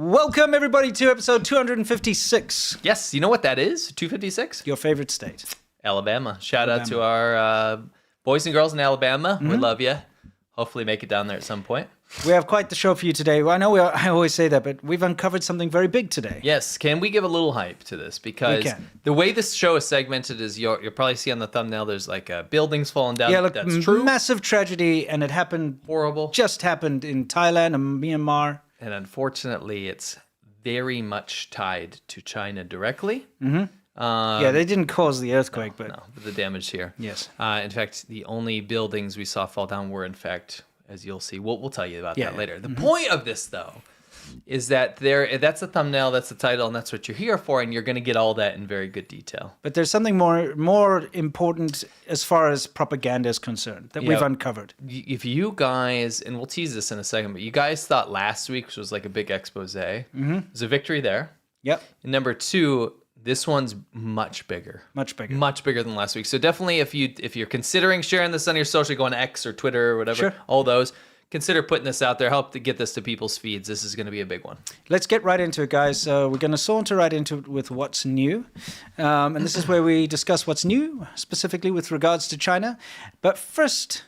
Welcome, everybody, to episode 256. Yes, you know what that is? 256? Your favorite state. Alabama. Shout out to our boys and girls in Alabama. We love you. Hopefully make it down there at some point. We have quite the show for you today. Well, I know I always say that, but we've uncovered something very big today. Yes. Can we give a little hype to this? Because the way this show is segmented is you'll probably see on the thumbnail there's like buildings falling down. Yeah, look, that's true. Massive tragedy, and it happened. Horrible. Just happened in Thailand and Myanmar. And unfortunately, it's very much tied to China directly. Mm-hmm. Yeah, they didn't cause the earthquake, but the damage here. Yes. In fact, the only buildings we saw fall down were, in fact, as you'll see, we'll tell you about that later. The point of this, though, is that that's the thumbnail, that's the title, and that's what you're here for, and you're going to get all that in very good detail. But there's something more important as far as propaganda is concerned that we've uncovered. If you guys, and we'll tease this in a second, but you guys thought last week, which was like a big expose, there's a victory there. Yep. And number two, this one's much bigger. Much bigger. Much bigger than last week. So definitely if you're considering sharing this on your social, going to X or Twitter or whatever, all those, consider putting this out there. Help to get this to people's feeds. This is going to be a big one. Let's get right into it, guys. We're going to saunter right into it with what's new. And this is where we discuss what's new, specifically with regards to China. But first,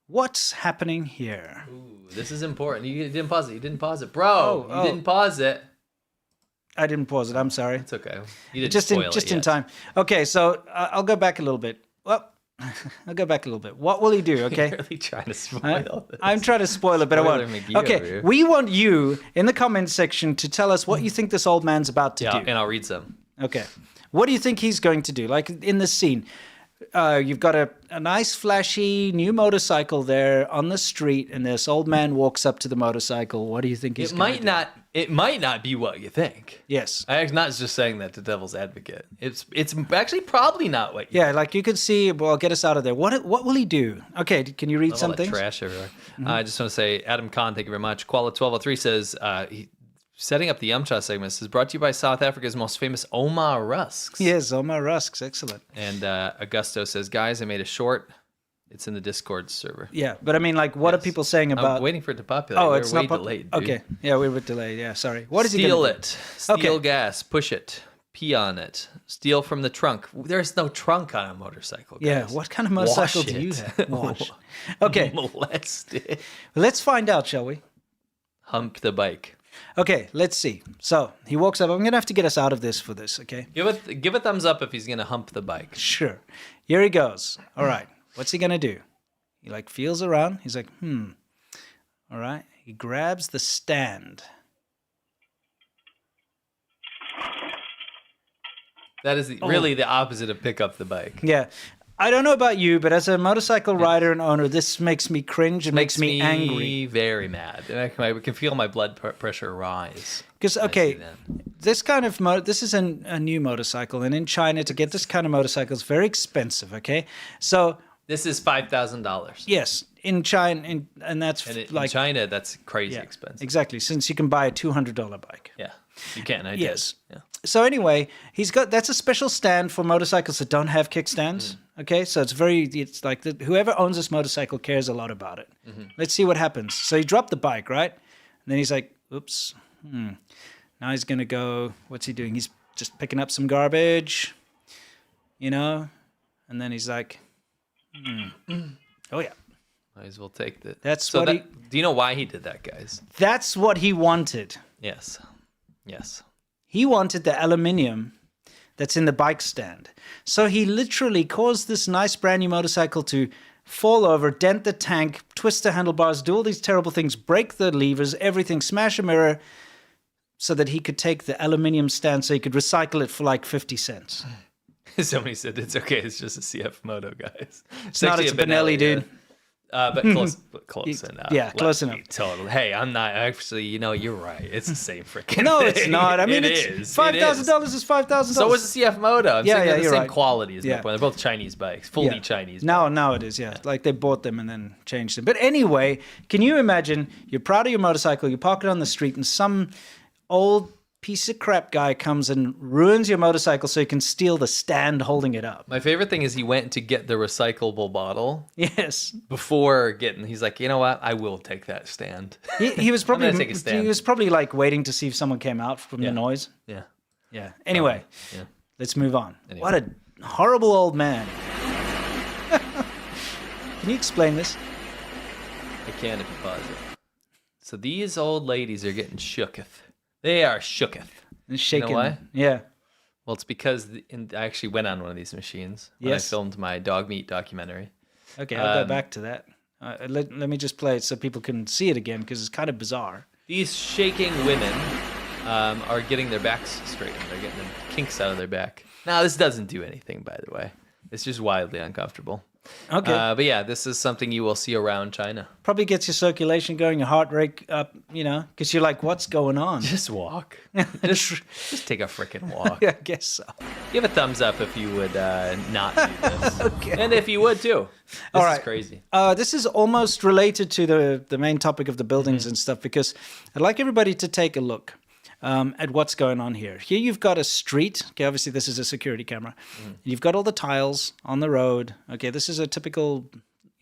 what's happening here? Ooh, this is important. You didn't pause it. You didn't pause it. Bro, you didn't pause it. I didn't pause it. I'm sorry. It's okay. You didn't just in time. Okay, so I'll go back a little bit. Well, I'll go back a little bit. What will he do? Okay. You're really trying to spoil this. I'm trying to spoil it, but I won't. Okay, we want you in the comment section to tell us what you think this old man's about to do. And I'll read some. Okay. What do you think he's going to do? Like in this scene, you've got a nice flashy new motorcycle there on the street, and this old man walks up to the motorcycle. What do you think he's going to do? It might not be what you think. Yes. I'm not just saying that to devil's advocate. It's actually probably not what you think. Like you could see, well, get us out of there. What will he do? Okay, can you read something? Trash everywhere. I just want to say, Adam Kahn, thank you very much. Koala1203 says, setting up the Yumcha segment, this is brought to you by South Africa's most famous Oma Rusks. Yes, Oma Rusks, excellent. And Augusto says, guys, I made a short. It's in the Discord server. Yeah, but I mean, like, what are people saying about... I'm waiting for it to populate. Oh, it's not delayed, dude. Okay, yeah, we're a bit delayed. Yeah, sorry. What is he Steal gonna it. Steal gas. Push it. Pee on it. Steal from the trunk. There's no trunk on a motorcycle, guys. Yeah, what kind of motorcycle do you have? Wash. Okay. Molest it. Let's find out, shall we? Hump the bike. Okay, let's see. So, he walks up. I'm going to have to get us out of this for this, okay? Give a thumbs up if he's going to hump the bike. Sure. Here he goes. All right. What's he going to do? He like feels around. He's like, All right. He grabs the stand. That is really the opposite of pick up the bike. Yeah. I don't know about you, but as a motorcycle rider and owner, this makes me cringe. It makes me angry. Very mad. I can feel my blood pressure rise. Because, this kind of this is a new motorcycle. And in China, to get this kind of motorcycle is very expensive, okay? So... This is $5,000. Yes, in China, and that's in China, that's crazy expensive. Exactly, since you can buy a $200 bike. Yeah, you can. I yes. did. Yeah. So anyway, that's a special stand for motorcycles that don't have kickstands. Okay, so it's like whoever owns this motorcycle cares a lot about it. Let's see what happens. So he dropped the bike, right? And then he's like, "Oops." Now he's gonna go. What's he doing? He's just picking up some garbage, And then he's like. Oh yeah, might as well take that. Do you know why he did that, guys? That's what he wanted. Yes. He wanted the aluminium that's in the bike stand. So he literally caused this nice brand new motorcycle to fall over, dent the tank, twist the handlebars, do all these terrible things, break the levers, everything, smash a mirror, so that he could take the aluminium stand so he could recycle it for like 50 cents. Somebody said it's okay. It's just a CF Moto, guys. It's not. It's a Benelli, dude. But close enough. Yeah, close enough. Totally. Hey, I'm not actually. You're right. It's the same freaking. No, thing. It's not. I mean, it's $5,000 is $5,000. So was the CF Moto. I'm saying you're the same right. quality. Is my point. They're both Chinese bikes, fully Chinese. Now it is. Yeah, like they bought them and then changed them. But anyway, can you imagine? You're proud of your motorcycle. You park it on the street, and some old piece of crap guy comes and ruins your motorcycle so he can steal the stand holding it up. My favorite thing is he went to get the recyclable bottle. Yes. Before getting, he's like, you know what? I will take that stand. He was probably I'm gonna take a stand. he was probably like waiting to see if someone came out from the noise. Yeah. Yeah. Anyway, Yeah. let's move on. Anyway. What a horrible old man. Can you explain this? I can if you pause it. So these old ladies are getting shooketh. They are shooketh. And shaking. You know why? Yeah. Well, it's because I actually went on one of these machines when I filmed my dog meat documentary. Okay, I'll go back to that. Let me just play it so people can see it again because it's kind of bizarre. These shaking women are getting their backs straightened. They're getting the kinks out of their back. Now, this doesn't do anything, by the way. It's just wildly uncomfortable. Okay. But yeah, this is something you will see around China. Probably gets your circulation going, your heart rate up, because you're like, what's going on? Just walk. just take a freaking walk. Yeah, I guess so. Give a thumbs up if you would not do this. Okay. And if you would too. This is crazy. This is almost related to the main topic of the buildings and stuff, because I'd like everybody to take a look at what's going on here. Here you've got a street. Okay, obviously this is a security camera. You've got all the tiles on the road. Okay, this is a typical,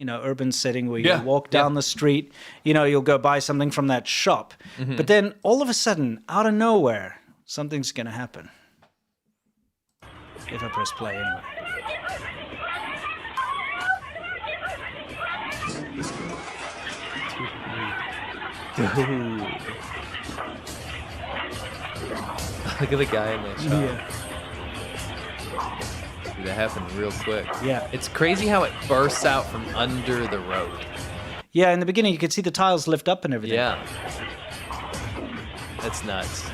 urban setting where you walk down the street. You'll go buy something from that shop. But then all of a sudden, out of nowhere, something's going to happen. If I press play anyway. Dude. Look at the guy in the shop. Yeah. Dude, that happened real quick. Yeah. It's crazy how it bursts out from under the road. Yeah, in the beginning you could see the tiles lift up and everything. Yeah. That's nuts.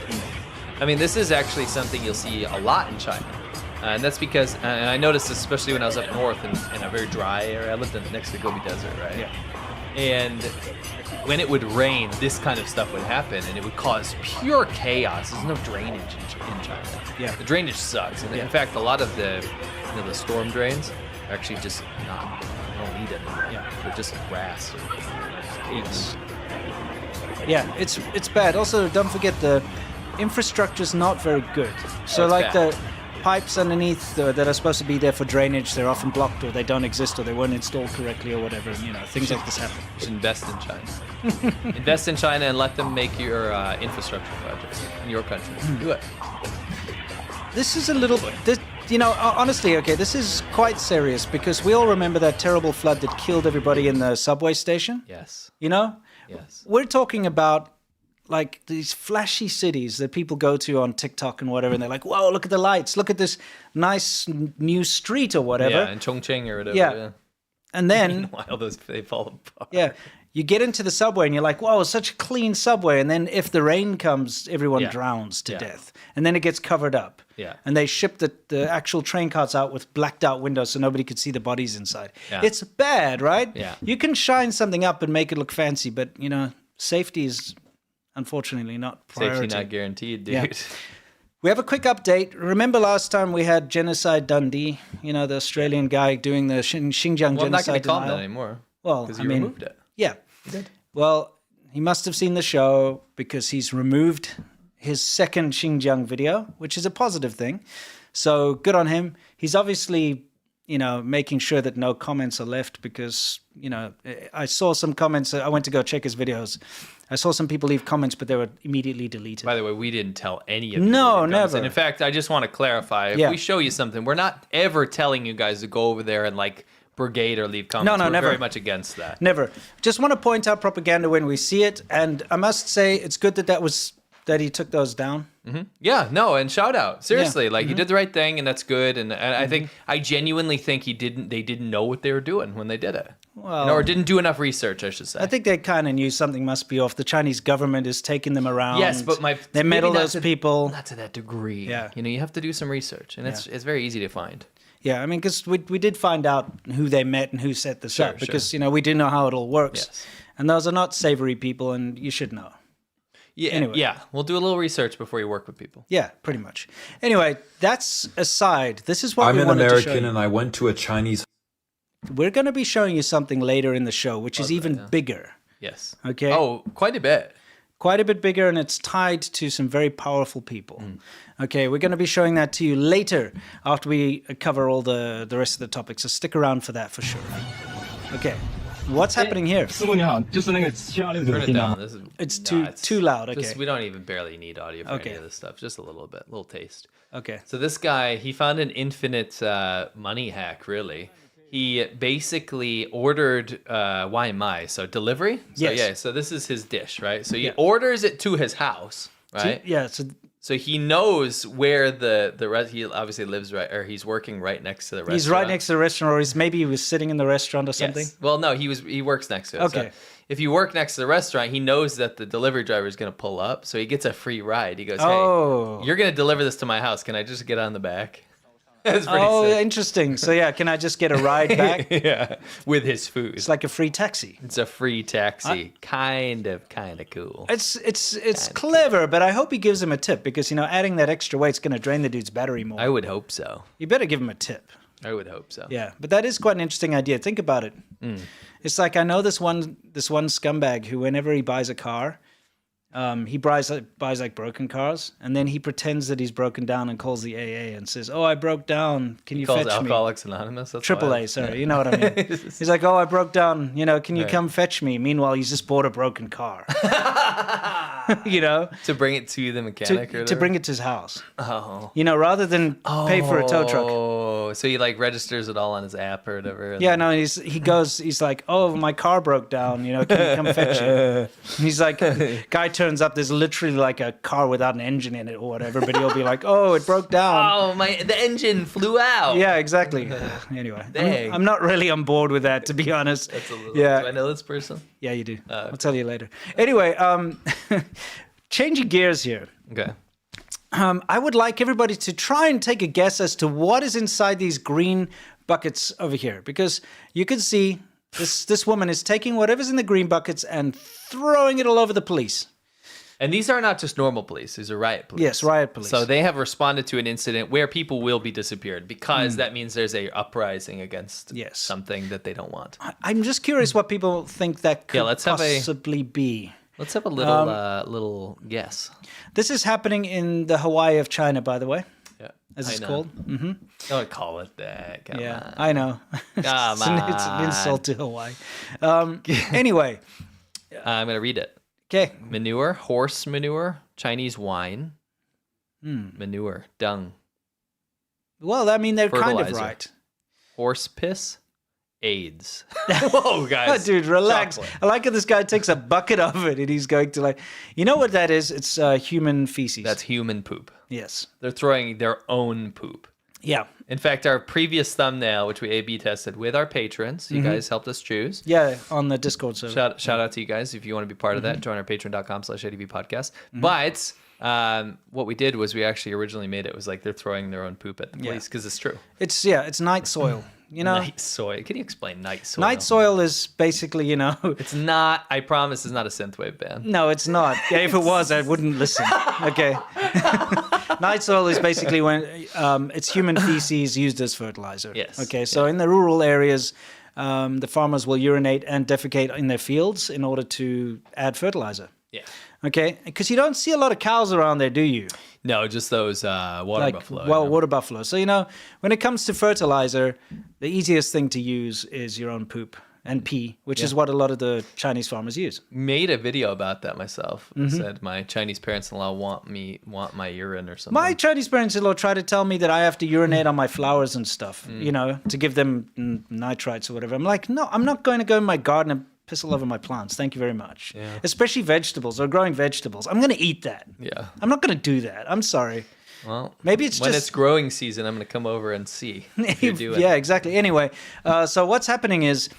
I mean, this is actually something you'll see a lot in China. And that's because, and I noticed this especially when I was up north in a very dry area. I lived next to the Gobi Desert, right? Yeah. And when it would rain, this kind of stuff would happen, and it would cause pure chaos. There's no drainage in China. Yeah. The drainage sucks. And in fact, a lot of the storm drains are actually just not, they don't need it anymore. Yeah. They're just grass or Yes. Yeah, it's bad. Also, don't forget the infrastructure's not very good. So, like bad. the pipes underneath that are supposed to be there for drainage, they're often blocked or they don't exist or they weren't installed correctly or whatever. Things like this happen. You should invest in China. Invest in China and let them make your infrastructure projects in your country. Do it. This is a little bit. Honestly, okay, this is quite serious because we all remember that terrible flood that killed everybody in the subway station. Yes. Yes. We're talking about like these flashy cities that people go to on TikTok and whatever, and they're like, "Whoa, look at the lights! Look at this nice new street or whatever." Yeah, in Chongqing or whatever. Yeah. And then, meanwhile, they fall apart. yeah, you get into the subway and you're like, "Whoa, such a clean subway!" And then if the rain comes, everyone drowns to death, and then it gets covered up. Yeah. And they ship the actual train carts out with blacked out windows so nobody could see the bodies inside. Yeah. It's bad, right? Yeah. You can shine something up and make it look fancy, but safety is unfortunately not priority. Safety not guaranteed, dude. Yeah. We have a quick update. Remember last time we had Genocide Dundee, the Australian guy doing the Xinjiang Well, I'm not genocide going to call him denial? that anymore. Well, because you removed it. Yeah. You did. Well, he must have seen the show because he's removed his second Xinjiang video, which is a positive thing. So good on him. He's obviously, making sure that no comments are left because, I saw some comments. I went to go check his videos. I saw some people leave comments, but they were immediately deleted. By the way, we didn't tell any of you. No, never. And in fact, I just want to clarify, if we show you something, we're not ever telling you guys to go over there and brigade or leave comments. No, we're never. very much against that. Never. Just want to point out propaganda when we see it. And I must say, it's good that he took those down. Mm-hmm. Yeah, no, and shout out. Seriously, you did the right thing, and that's good. And I genuinely think they didn't know what they were doing when they did it. Well, or didn't do enough research, I should say. I think they kind of knew something must be off. The Chinese government is taking them around. Yes, but they meddle those people. Not to that degree. Yeah. You have to do some research, and it's very easy to find. Yeah, I mean, because we did find out who they met and who set this up. Because, we do know how it all works. Yes. And those are not savory people, and you should know. Yeah, anyway. Yeah, we'll do a little research before you work with people. Yeah, pretty much. Anyway, that's aside. This is what I'm we an wanted to show American you. and I went to a Chinese. We're going to be showing you something later in the show, which is even bigger. Yes. Okay. Oh, quite a bit. quite a bit bigger, and it's tied to some very powerful people. Okay, we're going to be showing that to you later after we cover all the rest of the topics, so stick around for that for sure. Okay, what's happening here? 师傅你好，就是那个726 Turn it 听到 down. 吗？ This is It's nuts. too loud. Okay. We don't even barely need audio for Okay. any of this stuff. Just a little bit, little taste. Okay. So this guy, he found an infinite money hack, really. He basically ordered why am I? So delivery? So Yes. yeah, so this is his dish, right? So he orders it to his house, right? Yeah, So he knows where he obviously lives right, or he's working right next to the restaurant. he's right next to the restaurant, or maybe he was sitting in the restaurant or something. Yes. Well, no, he works next to it. Okay. So if you work next to the restaurant, he knows that the delivery driver is going to pull up, so he gets a free ride. He goes, "Hey, you're going to deliver this to my house. Can I just get on the back?" That's pretty sick. Interesting. So yeah, can I just get a ride back? Yeah, with his food. It's like a free taxi. It's a free taxi. Kind of cool. It's clever, but I hope he gives him a tip because adding that extra weight's going to drain the dude's battery more. I would hope so. You better give him a tip. I would hope so. Yeah, but that is quite an interesting idea. Think about it. It's like I know this one scumbag who, whenever he buys a car, he buys like broken cars, and then he pretends that he's broken down and calls the AA and says, "Oh, I broke down. Can you fetch me?" Alcoholics Anonymous. That's AAA, sorry. You know what I mean? He's like, "Oh, I broke down. Can you come fetch me?" Meanwhile, he's just bought a broken car. To bring it to the mechanic to bring it to his house. Oh. Rather than pay for a tow truck. Oh, so he like registers it all on his app or whatever. Yeah, no, he's like, "Oh, my car broke down, can you come fetch it?" And he's like, guy turns up, there's literally like a car without an engine in it or whatever, but he'll be like, "Oh, it broke down." Oh, the engine flew out. Yeah, exactly. Anyway, Dang. I'm not really on board with that, to be honest. That's a little, yeah. Do I know this person? Yeah, you do. Okay. I'll tell you later. Anyway, changing gears here. Okay. I would like everybody to try and take a guess as to what is inside these green buckets over here, because you can see this woman is taking whatever's in the green buckets and throwing it all over the police. And these are not just normal police; these are riot police. Yes, riot police. So they have responded to an incident where people will be disappeared because that means there's a uprising against something that they don't want. I'm just curious what people think that could possibly be. Let's have a little guess. This is happening in the Hawaii of China, by the way, as it's called. Mm-hmm. Don't call it that. Come on. I know. It's an insult to Hawaii. Anyway. I'm going to read it. Okay. Manure, horse manure, Chinese wine, manure, dung. Well, I mean, they're kind of Fertilizer. right. Horse piss, AIDS. Whoa, guys. Dude, relax. Chocolate. I like how this guy takes a bucket of it and he's going to you know what that is? It's human feces. That's human poop. Yes. They're throwing their own poop. Yeah. In fact, our previous thumbnail, which we A/B tested with our patrons, you guys helped us choose. Yeah, on the Discord server. Shout out to you guys if you want to be part of that. Join our patreon.com/ADV podcast. But what we did was we actually originally made it was like they're throwing their own poop at the police because it's true. It's night soil. Night soil. Can you explain night soil? Night soil is basically, It's not, I promise, it's not a synthwave band. No, it's not. Yeah, if it was, I wouldn't listen. Okay. Night soil is basically when it's human feces used as fertilizer. Yes. Okay, so in the rural areas, the farmers will urinate and defecate in their fields in order to add fertilizer. Yeah. Okay, because you don't see a lot of cows around there, do you? No, just those water buffalo. Well, water buffalo. So, when it comes to fertilizer, the easiest thing to use is your own poop and pee, which is what a lot of the Chinese farmers use. Made a video about that myself. I said my Chinese parents-in-law want my urine or something. My Chinese parents-in-law try to tell me that I have to urinate on my flowers and stuff, to give them nitrites or whatever. I'm like, no, I'm not going to go in my garden and piss all over my plants. Thank you very much. Yeah. Especially vegetables or growing vegetables. I'm going to eat that. Yeah. I'm not going to do that. I'm sorry. Well, maybe it's when just it's growing season, I'm going to come over and see if you're doing Yeah, exactly. Anyway, so what's happening is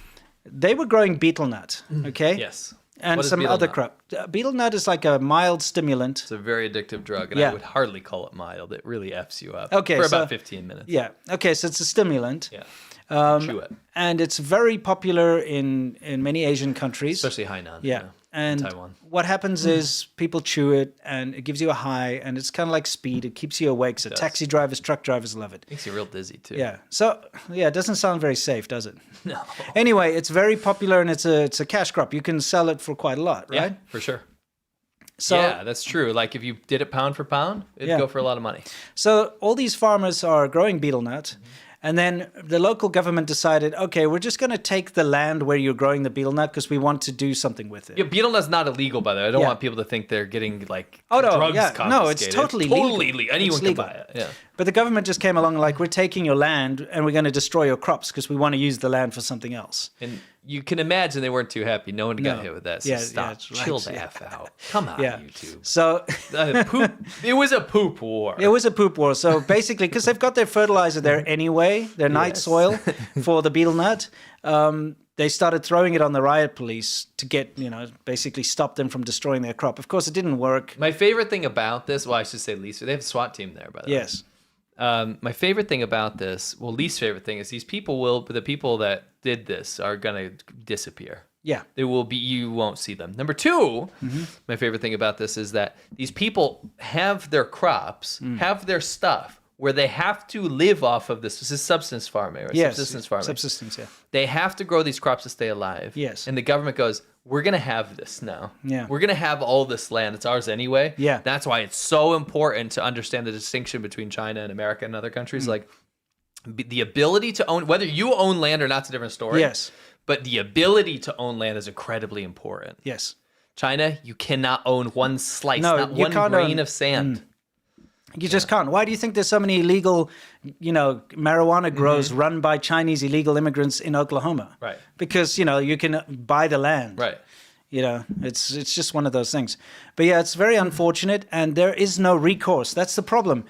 they were growing betel nut, okay? Yes. And What is some betel other nut? crop. Betel nut is like a mild stimulant. It's a very addictive drug, and Yeah. I would hardly call it mild. It really F's you up Okay, for so- about 15 minutes. Yeah. Okay, so it's a stimulant. Yeah. Chew it. And it's very popular in many Asian countries. Especially Hainan. Yeah. And Taiwan. what happens is people chew it and it gives you a high and it's kind of like speed. It keeps you awake. So does. taxi drivers, truck drivers love it. Makes you real dizzy, too. Yeah. So, it doesn't sound very safe, does it? No. Anyway, it's very popular and it's a cash crop. You can sell it for quite a lot, right? Yeah, for sure. So, yeah, that's true. Like if you did it pound for pound, it'd go for a lot of money. So all these farmers are growing betel nut. And then the local government decided, okay, we're just going to take the land where you're growing the betel nut because we want to do something with it. Yeah, betel nut's not illegal, by the way. I don't want people to think they're getting like drugs confiscated. No, it's totally legal. Anyone can buy it. Yeah. But the government just came along like, we're taking your land and we're going to destroy your crops because we want to use the land for something else. And you can imagine they weren't too happy. No one got hit with that. So stop. Chill the F out. Come on, YouTube. So it was a poop war. It was a poop war. So basically, because they've got their fertilizer there anyway, their night soil for the betel nut, they started throwing it on the riot police to get, basically stop them from destroying their crop. Of course, it didn't work. My favorite thing about this, well, I should say least, they have a SWAT team there, by the way. Yes. My favorite thing about this, least favorite thing is the people that did this are going to disappear. Yeah. You won't see them. Number two, my favorite thing about this is that these people have their crops, have their stuff where they have to live off of this. This is subsistence farming, right? Yes. Subsistence farming. Subsistence, yeah. They have to grow these crops to stay alive. Yes. And the government goes, we're going to have this now. Yeah. We're going to have all this land. It's ours anyway. Yeah. That's why it's so important to understand the distinction between China and America and other countries. Like the ability to own, whether you own land or not's a different story. Yes. But the ability to own land is incredibly important. Yes. China, you cannot own one slice, No, not you one can't grain own- of sand. You just can't. Why do you think there's so many illegal, marijuana grows run by Chinese illegal immigrants in Oklahoma? Right. Because, you can buy the land. Right. It's just one of those things. But yeah, it's very unfortunate, and there is no recourse. That's the problem.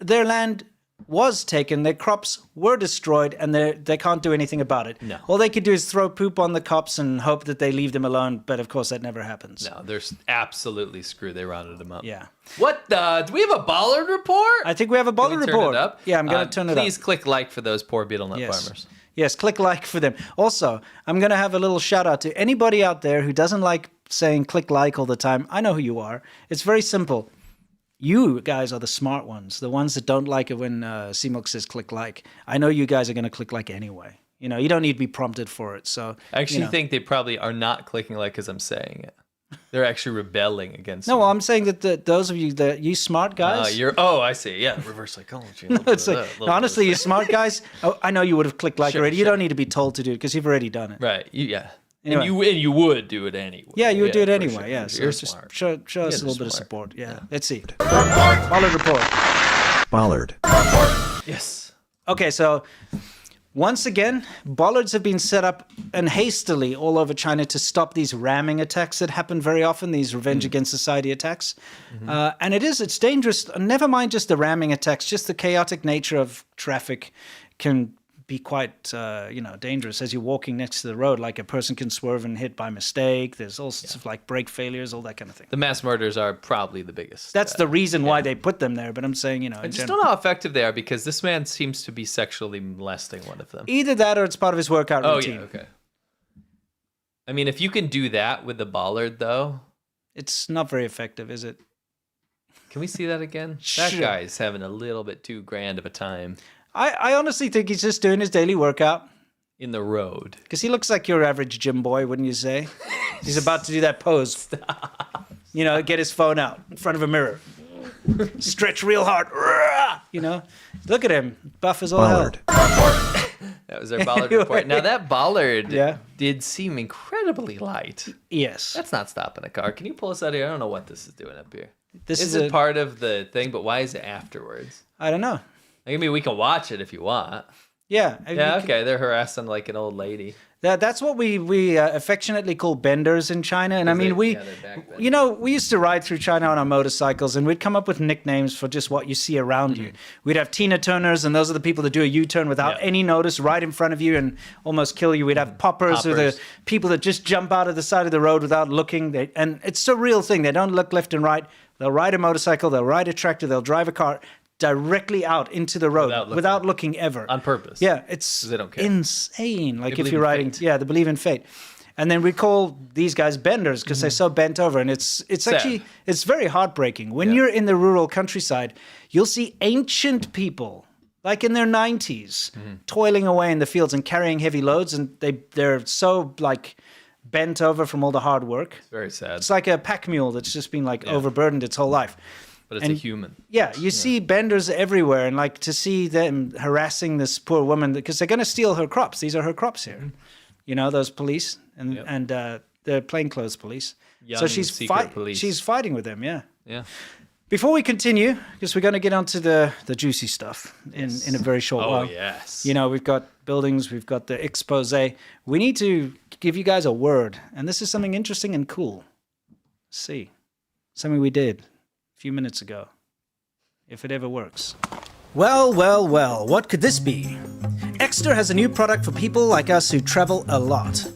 Their land was taken, their crops were destroyed, and they can't do anything about it. No. All they could do is throw poop on the cops and hope that they leave them alone, but of course that never happens. No, they're absolutely screwed. They rounded them up. Yeah. What the? Do we have a Bollard report? I think we have a Bollard Can we report. Turn it up? Yeah, I'm going to turn it up. Please click like for those poor betel nut farmers. Yes, click like for them. Also, I'm going to have a little shout out to anybody out there who doesn't like saying click like all the time. I know who you are. It's very simple. You guys are the smart ones, the ones that don't like it when CMOOC says click like. I know you guys are going to click like anyway. You don't need to be prompted for it. So I actually think they probably are not clicking like because I'm saying it. They're actually rebelling against No, me. well, I'm saying that those of you smart guys. I see. Yeah, reverse psychology. It's like, honestly, you smart guys, I know you would have clicked like already. You don't need to be told to do it because you've already done it. Right. Yeah. Anyway. And you would do it anyway. Yeah, you would do it for anyway. sure. Yeah, so You're just smart. show us a little bit smart. of support. Yeah, let's see. Bollard report. Bollard. Yes. Okay, so once again, bollards have been set up and hastily all over China to stop these ramming attacks that happen very often, these revenge against society attacks. And it's dangerous. Never mind just the ramming attacks, just the chaotic nature of traffic can be quite, dangerous as you're walking next to the road. Like a person can swerve and hit by mistake. There's all sorts of like brake failures, all that kind of thing. The mass murders are probably the biggest. That's the reason why they put them there. But I'm saying, I just don't know how effective they are because this man seems to be sexually molesting one of them. either that or it's part of his workout routine. Oh, yeah, okay. I mean, if you can do that with the bollard, though. It's not very effective, is it? Can we see that again? That Sure. guy's having a little bit too grand of a time I honestly think he's just doing his daily workout in the road. because he looks like your average gym boy, wouldn't you say? He's about to do that pose. Get his phone out in front of a mirror. Stretch real hard. Look at him. Buff as all hell. Bollard. That was our bollard report. Now, that bollard did seem incredibly light. Yes. That's not stopping a car. Can you pull us out of here? I don't know what this is doing up here. This Is is it part of the thing, but why is it afterwards? I don't know. I mean, we can watch it if you want. Yeah. Yeah, okay. They're harassing like an old lady. That's what we affectionately call benders in China. And I mean, they're backbenders. we used to ride through China on our motorcycles and we'd come up with nicknames for just what you see around you. We'd have Tina Turners, and those are the people that do a U-turn without any notice right in front of you and almost kill you. We'd have poppers, who are the people that just jump out of the side of the road without looking. And it's a real thing. They don't look left and right. They'll ride a motorcycle, they'll ride a tractor, they'll drive a car directly out into the road without looking ever. On purpose. Yeah, it's they don't care. insane. Like They if you're believe in riding, fate. they believe in fate. And then we call these guys benders because they're so bent over. And it's actually, it's very heartbreaking. When you're in the rural countryside, you'll see ancient people, like in their 90s, toiling away in the fields and carrying heavy loads. And they're so like bent over from all the hard work. It's very sad. It's like a pack mule that's just been like overburdened its whole life. But it's a human. Yeah, you see benders everywhere, and like to see them harassing this poor woman because they're going to steal her crops. These are her crops here. Mm-hmm. You know, those police and the plainclosed police. Young So she's secret police. she's fighting with them. Yeah. Yeah. Before we continue, because we're going to get onto the juicy stuff in a very short while. Oh, yes. You know, we've got buildings, we've got the expose. We need to give you guys a word, and this is something interesting and cool. Let's see, something we did a few minutes ago, if it ever works. Well, what could this be? Exeter has a new product for people like us who travel a lot.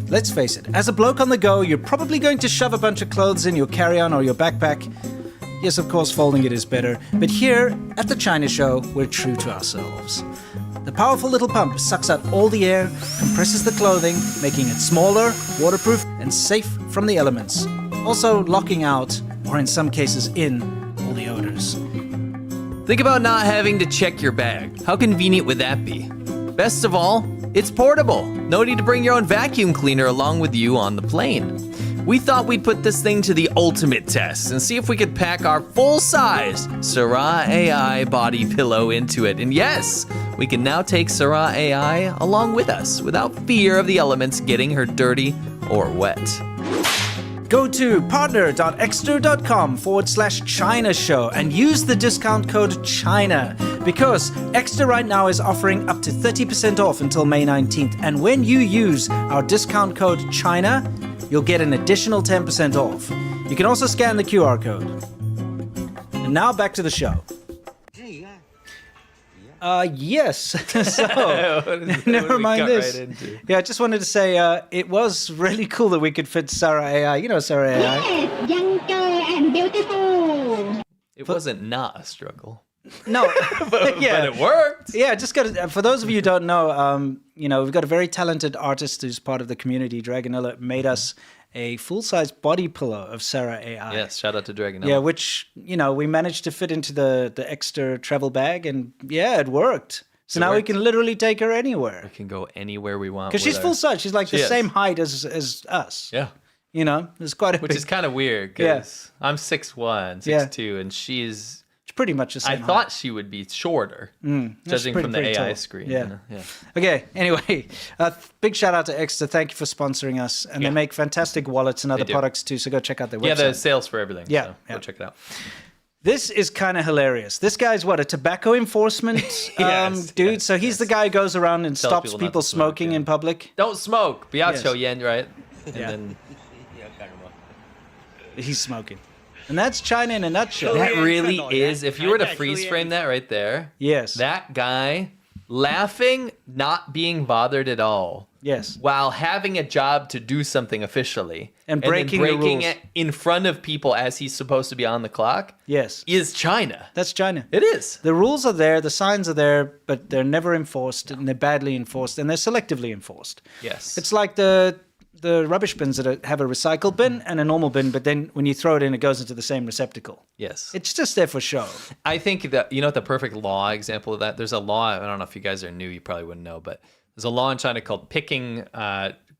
Let's face it, as a bloke on the go, you're probably going to shove a bunch of clothes in your carry-on or your backpack. Yes, of course, folding it is better, but here at the China Show, we're true to ourselves. The powerful little pump sucks out all the air, compresses the clothing, making it smaller, waterproof, and safe from the elements. Also locking out, or in some cases in, all the odors. Think about not having to check your bag. How convenient would that be? Best of all, it's portable. No need to bring your own vacuum cleaner along with you on the plane. We thought we'd put this thing to the ultimate test and see if we could pack our full-size Sarah AI body pillow into it. And yes, we can now take Sarah AI along with us without fear of the elements getting her dirty or wet. Go to partner.exeter.com/China Show and use the discount code CHINA because Exeter right now is offering up to 30% off until May 19th. And when you use our discount code CHINA, you'll get an additional 10% off. You can also scan the QR code. And now back to the show. Yes. So, never mind this. Yeah, I just wanted to say it was really cool that we could fit Sarah AI. You know Sarah AI. Yes, younger and beautiful. It wasn't not a struggle. No, but it worked. Yeah, just got to, for those of you who don't know, you know, we've got a very talented artist who's part of the community. Dragonella made us a full-size body pillow of Sarah AI. Yes, shout out to Dragonella. Yeah, which, you know, we managed to fit into the extra travel bag, and yeah, it worked. So now we can literally take her anywhere. We can go anywhere we want. Because she's full-size. She's like She the is. same height as us. Yeah. You know, it's quite a Which big, is kind of weird because I'm 6'1", 6'2", and she's... it's pretty much the I same thought she would be shorter, judging pretty- from the pretty AI tall. screen. Yeah. You know? Yeah. Okay, anyway, big shout out to Exeter. Thank you for sponsoring us. And they make fantastic wallets and other do. products too, so go check out their Yeah, website. there's sales for everything. Yeah, So yeah. go check it out. This is kind of hilarious. This guy's what, a tobacco enforcement Yes, dude? yes, so he's the guy who goes around and Tells stops people not people to smoke, smoking yeah. in public. Don't smoke. Biatcho Yes. yen, right? And Yeah. then He's smoking. And that's China in a nutshell. that really is, if you were to freeze frame that right there, Yes. that guy laughing, not being bothered at all. Yes. While having a job to do something officially And then breaking the breaking rules. it in front of people as he's supposed to be on the clock Yes. is China. That's China. It is. The rules are there, the signs are there, but they're never enforced, and they're badly enforced, and they're selectively enforced. Yes. It's like the rubbish bins that have a recycle bin and a normal bin, but then when you throw it in, it goes into the same receptacle. Yes. It's just there for show. I think that, you know, the perfect law example of that, there's a law, I don't know if you guys are new, you probably wouldn't know, but there's a law in China called picking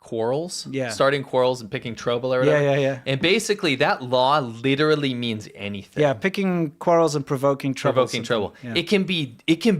quarrels, Yeah. starting quarrels and picking trouble or whatever. Yeah. And basically that law literally means anything. Yeah, picking quarrels and provoking trouble. Provoking trouble. Yeah. It can be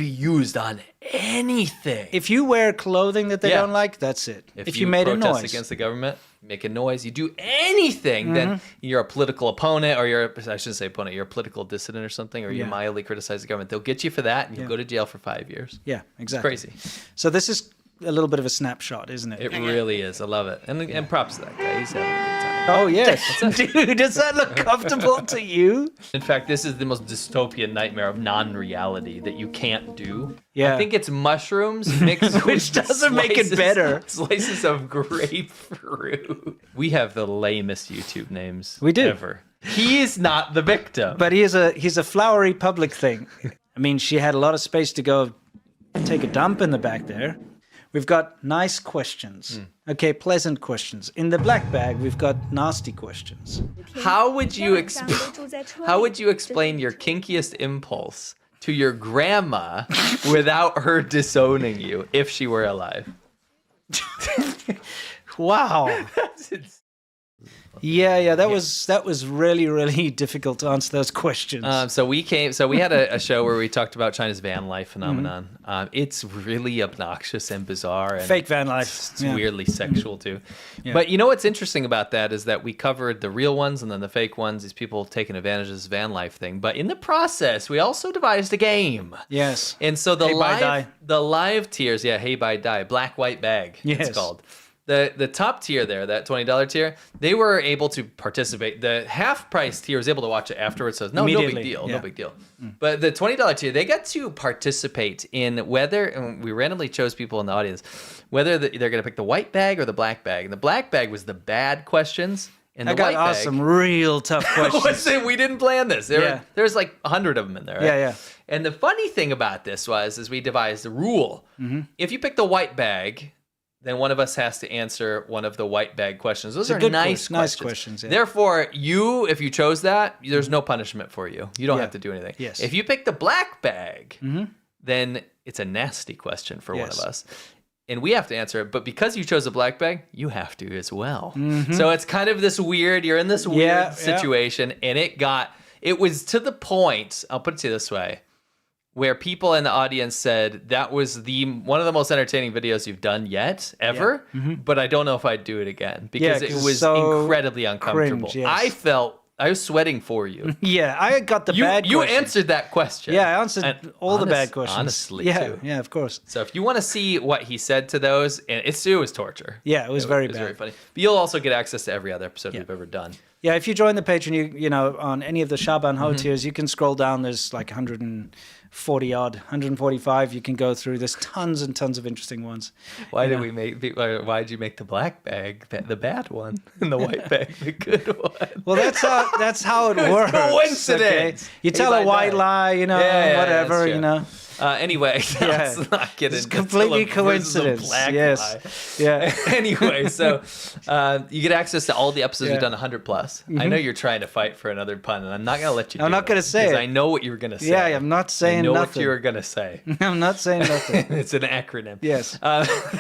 used on anything. If you wear clothing that they Yeah. don't like, that's it. If you you made a protest noise. against the government, make a noise, you do anything, then you're a political opponent, or I shouldn't say opponent, you're a political dissident or something, or you Yeah. mildly criticize the government. They'll get you for that, and you'll go to jail for 5 years. Yeah, exactly. Crazy. So this is a little bit of a snapshot, isn't it? It really is. I love it. And props to that guy. He's having a good time. Oh, yes. Dude, does that look comfortable to you? In fact, this is the most dystopian nightmare of non-reality that you can't do. Yeah. I think it's mushrooms mixed Which with doesn't make it better. Slices of grapefruit. We have the lamest YouTube names We do. ever. He is not the victim. But he's a flowery public thing. I mean, she had a lot of space to go take a dump in the back there. We've got nice questions. Okay, pleasant questions. In the black bag, we've got nasty questions. How would you explain your kinkiest impulse to your grandma without her disowning you if she were alive? Wow. It's- Yeah. That was really, really difficult to answer those questions. So we had a show where we talked about China's van life phenomenon. It's really obnoxious and bizarre. And Fake van life. It's weirdly sexual too. Yeah. But you know what's interesting about that is that we covered the real ones and then the fake ones, these people taking advantage of this van life thing. But in the process, we also devised a game. Yes. And so the Hey, live tiers, hey by die, black white bag, Yes. it's called. The top tier there, that $20 tier, they were able to participate. The half price tier was able to watch it afterwards, so no big deal, no big deal. But the $20 tier, they got to participate in whether, and we randomly chose people in the audience, whether they're going to pick the white bag or the black bag. And the black bag was the bad questions. And I the got white bag, asked some real tough questions. we didn't plan this. There's like 100 of them in there. Right? Yeah. And the funny thing about this is we devised a rule. If you pick the white bag, then one of us has to answer one of the white bag questions. Those are nice questions. Yeah. Therefore, if you chose that, there's no punishment for you. You don't have to do anything. Yes. If you pick the black bag, then it's a nasty question for one of us. And we have to answer it. But because you chose a black bag, you have to as well. So it's kind of this weird, you're in this weird situation. And it was to the point, I'll put it to you this way, where people in the audience said that was one of the most entertaining videos you've done yet, ever. But I don't know if I'd do it again because it was so incredibly uncomfortable. Cringe, yes. I was sweating for you. Yeah, I got the bad You question. answered that question. Yeah, I answered all the bad questions. Honestly, yeah, too. Yeah, of course. So if you want to see what he said to those, and it was torture. Yeah, it was very bad. Very funny. But you'll also get access to every other episode we've ever done. Yeah, if you join the Patreon, you know, on any of the Shaban Ho tiers, you can scroll down. There's like 145 you can go through. There's tons and tons of interesting ones. Why'd you make the black bag the bad one and the white bag the good one? Well, that's how it works. Coincidence. Okay? You tell a white lie, you know, whatever, you know. Anyway, let's not get into completely coincidence. Black yes. lie. Yeah. Anyway, so you get access to all the episodes we've done 100 plus. I know you're trying to fight for another pun, and I'm not going to let you. I'm not going to say it. I know what you were going to say. Yeah, I'm not saying nothing. I know what you were going to say. I'm not saying nothing. It's an acronym. Yes.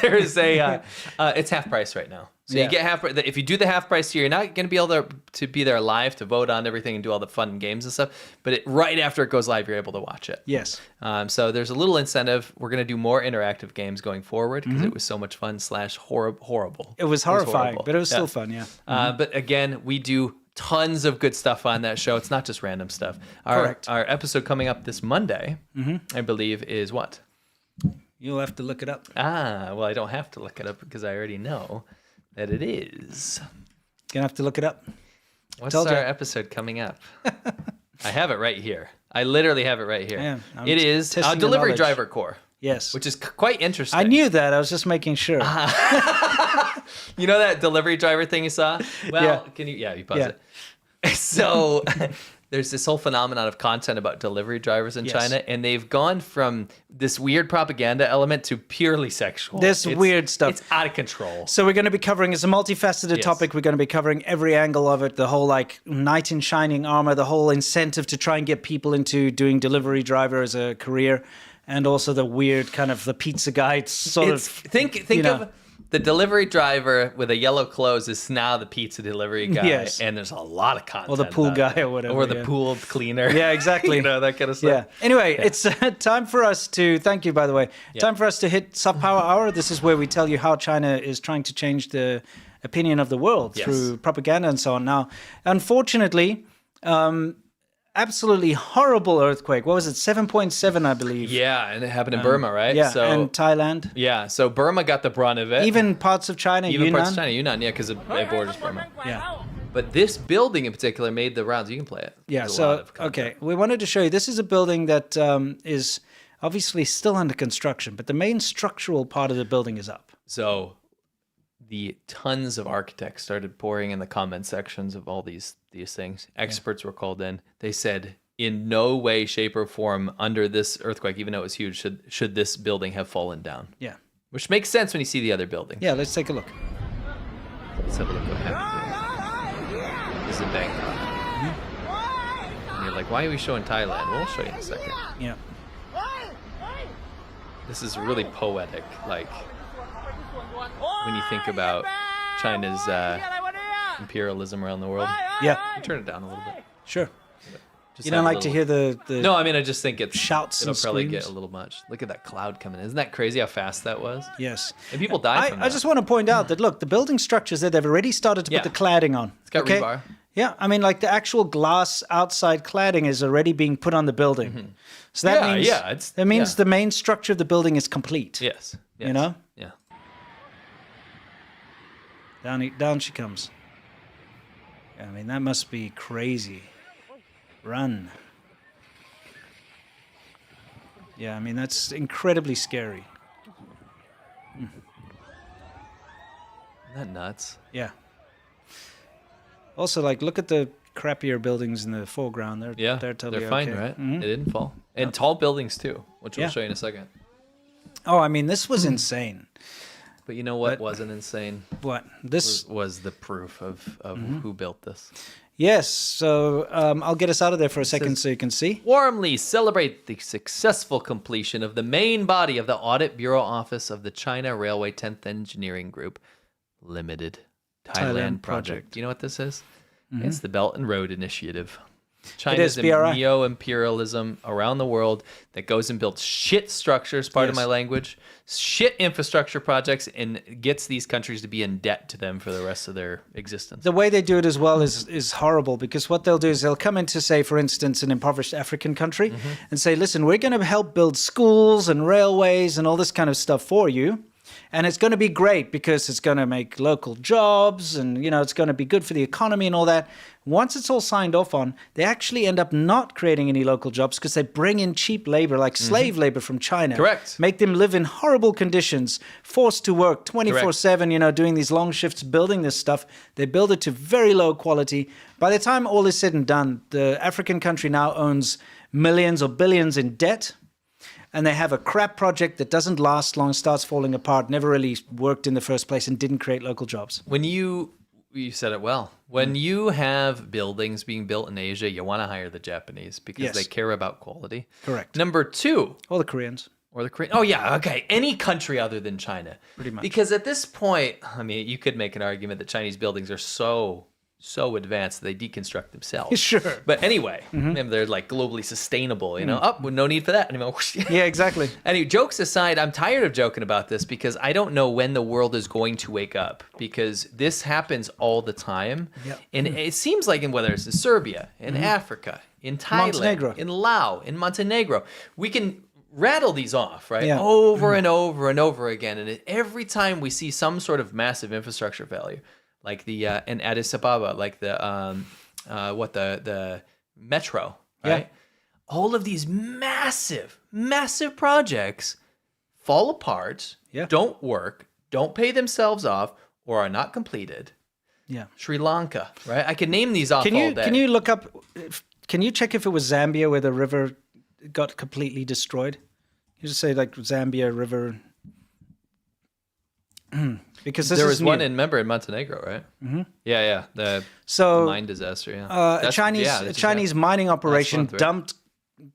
There is it's half price right now. So you get half. If you do the half price here, you're not going to be able to be there live to vote on everything and do all the fun games and stuff. But right after it goes live, you're able to watch it. Yes. So there's a little incentive. We're going to do more interactive games going forward because it was so much fun / horrible. It was horrifying, but it was still fun. Yeah. But again, we do tons of good stuff on that show. It's not just random stuff. Correct. Our episode coming up this Monday, I believe, is what? You'll have to look it up. Well, I don't have to look it up because I already know that it is. Gonna have to look it up. What's our episode coming up? I have it right here. I literally have it right here. Yeah, it is Delivery Driver Core. Yes. Which is quite interesting. I knew that. I was just making sure. You know that delivery driver thing you saw? Well, can you? Yeah, you pause it. So there's this whole phenomenon of content about delivery drivers in China, and they've gone from this weird propaganda element to purely sexual. This weird stuff. It's out of control. So we're going to be covering, it's a multifaceted topic. We're going to be covering every angle of it, the whole like knight in shining armor, the whole incentive to try and get people into doing delivery driver as a career, and also the weird kind of the pizza guy Think of the delivery driver with a yellow clothes is now the pizza delivery guy, and there's a lot of content. Or the pool guy or whatever. Or the pool cleaner. Yeah, exactly. That kind of stuff. Yeah. Anyway, it's time for us to, thank you, by the way, time for us to hit Soft Power Hour. This is where we tell you how China is trying to change the opinion of the world through propaganda and so on. Now, unfortunately, absolutely horrible earthquake. What was it? 7.7, I believe. Yeah, and it happened in Burma, right? Yeah, and Thailand. Yeah, so Burma got the brunt of it. Even parts of China, Even Yunnan. parts of China, Yunnan, because it borders Burma. Yeah. But this building in particular made the rounds. You can play it. Yeah, so, okay. We wanted to show you, this is a building that is obviously still under construction, but the main structural part of the building is up. So the tons of architects started pouring in the comment sections of all these things. Experts were called in. They said, in no way, shape, or form under this earthquake, even though it was huge, should this building have fallen down. Yeah. Which makes sense when you see the other buildings. Yeah, let's take a look. Let's have a look what happened. This is in Bangkok. And you're like, why are we showing Thailand? We'll show you in a second. Yeah. This is really poetic. Like, when you think about China's imperialism around the world. Yeah, Turn it down a little bit. sure. Just You don't have a like to little- hear the No, I mean I just think shouts it'll and probably screams? get a little much. Look at that cloud coming in. Isn't that crazy how fast that was? Yes. And people die from that. I just want to point out that, look, the building structures there, they've already started to Yeah. put the cladding on. It's got rebar. Yeah, I mean, like the actual glass outside cladding is already being put on the building. So that means the main structure of the building is complete. Yes. You know? Yeah. Down she comes. I mean, that must be crazy. Run. Yeah, I mean, that's incredibly scary. Isn't that nuts? Yeah. Also, like, look at the crappier buildings in the foreground. They're totally they're fine, okay. right? Mhm. They didn't fall. And tall buildings too, which we'll show you in a second. Oh, I mean, this was insane. But you know what wasn't insane? What? This Was the proof of who built this. Yes, so I'll get us out of there for a second so you can see. Warmly celebrate the successful completion of the main body of the Audit Bureau Office of the China Railway 10th Engineering Group Limited Thailand project. Do you know what this is? It's the Belt and Road Initiative. China's BRI. neo-imperialism around the world that goes and builds shit structures, pardon my language, shit infrastructure projects, and gets these countries to be in debt to them for the rest of their existence. The way they do it as well is horrible, because what they'll do is they'll come into, say, for instance, an impoverished African country and say, listen, we're going to help build schools and railways and all this kind of stuff for you. And it's going to be great because it's going to make local jobs and, you know, it's going to be good for the economy and all that. Once it's all signed off on, they actually end up not creating any local jobs because they bring in cheap labor, like slave labor from China. Correct. Make them live in horrible conditions, forced to work 24/7, you know, doing these long shifts, building this stuff. They build it to very low quality. By the time all is said and done, the African country now owns millions or billions in debt. And they have a crap project that doesn't last long, starts falling apart, never really worked in the first place, and didn't create local jobs. When you said it well. When you have buildings being built in Asia, you want to hire the Japanese because they care about quality. Correct. Number two. Or the Koreans. Or the Korean. Oh, yeah. Okay. Any country other than China. Pretty much. Because at this point, I mean, you could make an argument that Chinese buildings are so advanced that they deconstruct themselves. Sure. But anyway, they're like globally sustainable, you know? No need for that anymore. Yeah, exactly. Anyway, jokes aside, I'm tired of joking about this because I don't know when the world is going to wake up because this happens all the time. Yep. And it seems like whether it's in Serbia, in Africa, in Thailand, Montenegro. in Laos, in Montenegro, we can rattle these off, right? Yeah. Over and over and over again. And every time we see some sort of massive infrastructure failure, like the in Addis Ababa, like the metro, right? Yeah. All of these massive projects fall apart, don't work, don't pay themselves off, or are not completed. Yeah. Sri Lanka, right? I can name these off all day. Can you look up, can you check if it was Zambia where the river got completely destroyed? You just say like Zambia river. Because there was one in Montenegro, right? Mm-hmm. Yeah. The mine disaster. Yeah, a Chinese mining operation dumped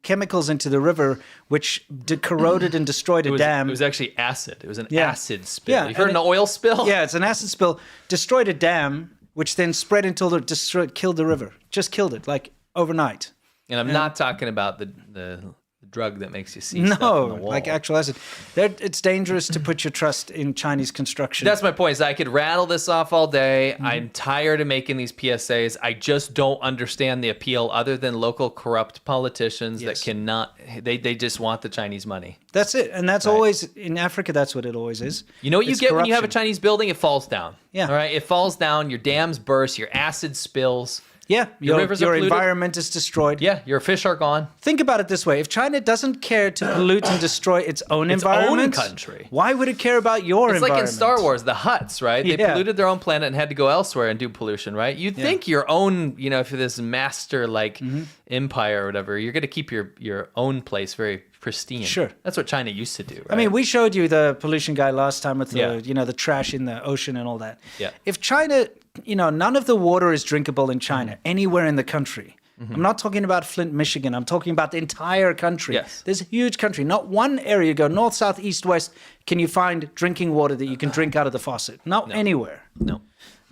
chemicals into the river, which corroded and destroyed a dam. It was actually acid. It was an acid spill. Yeah, You've heard an oil spill? Yeah, it's an acid spill. Destroyed a dam, which then spread until it killed the river. Just killed it, like overnight. And I'm not talking about the drug that makes you see stuff on the wall. Like actual acid. It's dangerous to put your trust in Chinese construction. That's my point. Is I could rattle this off all day. I'm tired of making these PSAs. I just don't understand the appeal other than local corrupt politicians that cannot. They just want the Chinese money. That's it. And that's always in Africa. That's what it always is. You know what you get corruption. when you have a Chinese building? It falls down. Yeah. All right. It falls down. Your dams burst. Your acid spills. Yeah, Your rivers are your polluted. environment is destroyed. Yeah, your fish are gone. Think about it this way. If China doesn't care to pollute and destroy its own environment, country, why would it care about your environment? It's like in Star Wars, the Hutts, right? They polluted their own planet and had to go elsewhere and do pollution, right? You'd think your own, you know, if you're this master like empire or whatever, you're going to keep your own place very pristine. Sure. That's what China used to do, right? I mean, we showed you the pollution guy last time with the, the trash in the ocean and all that. Yeah. If China, none of the water is drinkable in China, anywhere in the country. I'm not talking about Flint, Michigan. I'm talking about the entire country. Yes. There's a huge country. Not one area you go north, south, east, west. Can you find drinking water that you can drink out of the faucet? Not anywhere. No.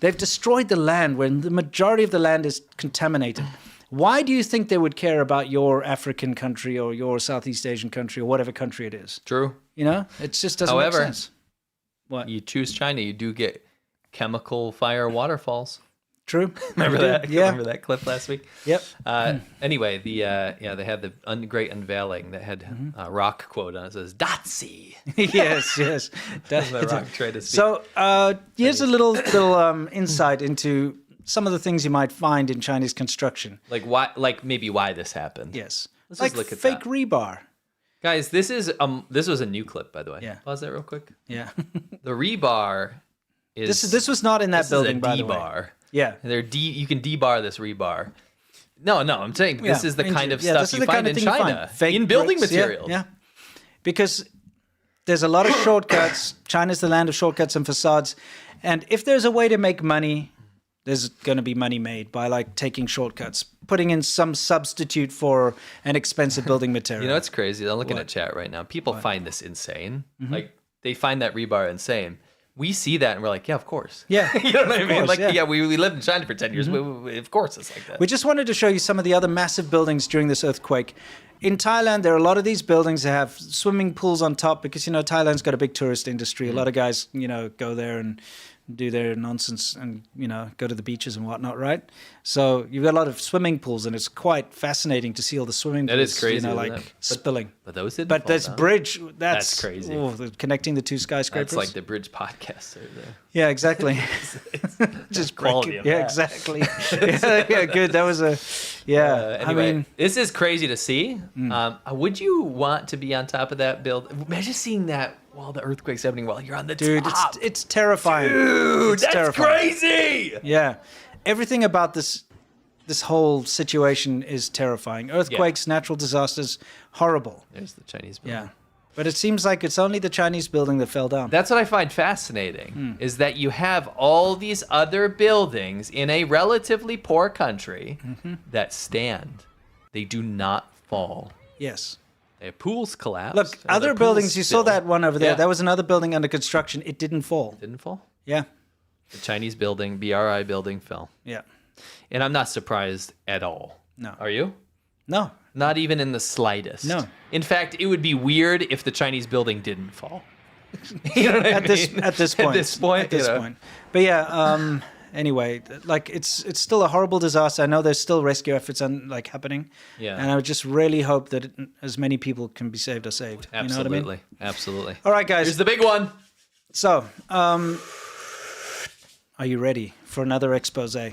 They've destroyed the land when the majority of the land is contaminated. Why do you think they would care about your African country or your Southeast Asian country or whatever country it is? True. You know, it just doesn't However, make sense. What? You choose China, you do get chemical fire waterfalls. True. Remember that? Yeah. Remember that clip last week? Yep. Anyway, they had the great unveiling that had a rock quote on it. It says "Datsi." yes. The rock tried to speak. So here's a little insight into some of the things you might find in Chinese construction. Like why this happened. Yes. Let's like just look at fake that. rebar. Guys, this was a new clip, by the way. Yeah. Pause that real quick. Yeah. The rebar is this was not in that building, by the way. D-bar. Yeah. You can debar this rebar. No, I'm saying this is the kind of this stuff is you the find kind in of thing you China. find. Fake In building bricks, materials. Yeah. Because there's a lot of shortcuts. China's the land of shortcuts and facades. And if there's a way to make money, there's going to be money made by like taking shortcuts, putting in some substitute for an expensive building material. You know, it's crazy. I'm looking at chat right now. People find this insane. Mm-hmm. Like, they find that rebar insane. We see that and we're like, yeah, of course. Yeah. You know what I mean? course, Like, yeah. we lived in China for 10 years. Of course it's like that. We just wanted to show you some of the other massive buildings during this earthquake. In Thailand, there are a lot of these buildings that have swimming pools on top because, you know, Thailand's got a big tourist industry. A lot of guys, you know, go there and do their nonsense and, you know, go to the beaches and whatnot, right? So you've got a lot of swimming pools, and it's quite fascinating to see all the swimming pools, That is crazy, you know, isn't like it? spilling. But those didn't But fall this down. bridge, that's crazy. Connecting the two skyscrapers. That's like the bridge podcast right there. Yeah, exactly. Just quality break it. of Yeah, that. exactly. yeah, good. That was Anyway, I mean, this is crazy to see. Would you want to be on top of that build? Imagine seeing that while the earthquake's happening while you're on the dude, top. it's terrifying. Dude, It's that's terrifying. crazy. Yeah, everything about this whole situation is terrifying. Earthquakes, natural disasters, horrible. There's the Chinese building. Yeah, but it seems like it's only the Chinese building that fell down. That's what I find fascinating, is that you have all these other buildings in a relatively poor country that stand. They do not fall. Yes. Their pools collapse. Look, or other their buildings. pools You saw spill. that one over there. Yeah. There was another building under construction. It didn't fall. Didn't fall. Yeah. The Chinese building, BRI building, fell. Yeah. And I'm not surprised at all. No. Are you? No. Not even in the slightest. No. In fact, it would be weird if the Chinese building didn't fall. You know what I At this mean? at this point. At this point. At this you know? point. But yeah. Anyway, like it's still a horrible disaster. I know there's still rescue efforts happening. Yeah. And I would just really hope that as many people can be saved are saved. Absolutely. You know what I mean? Absolutely. All right, guys. Here's the big one. So, are you ready for another expose? All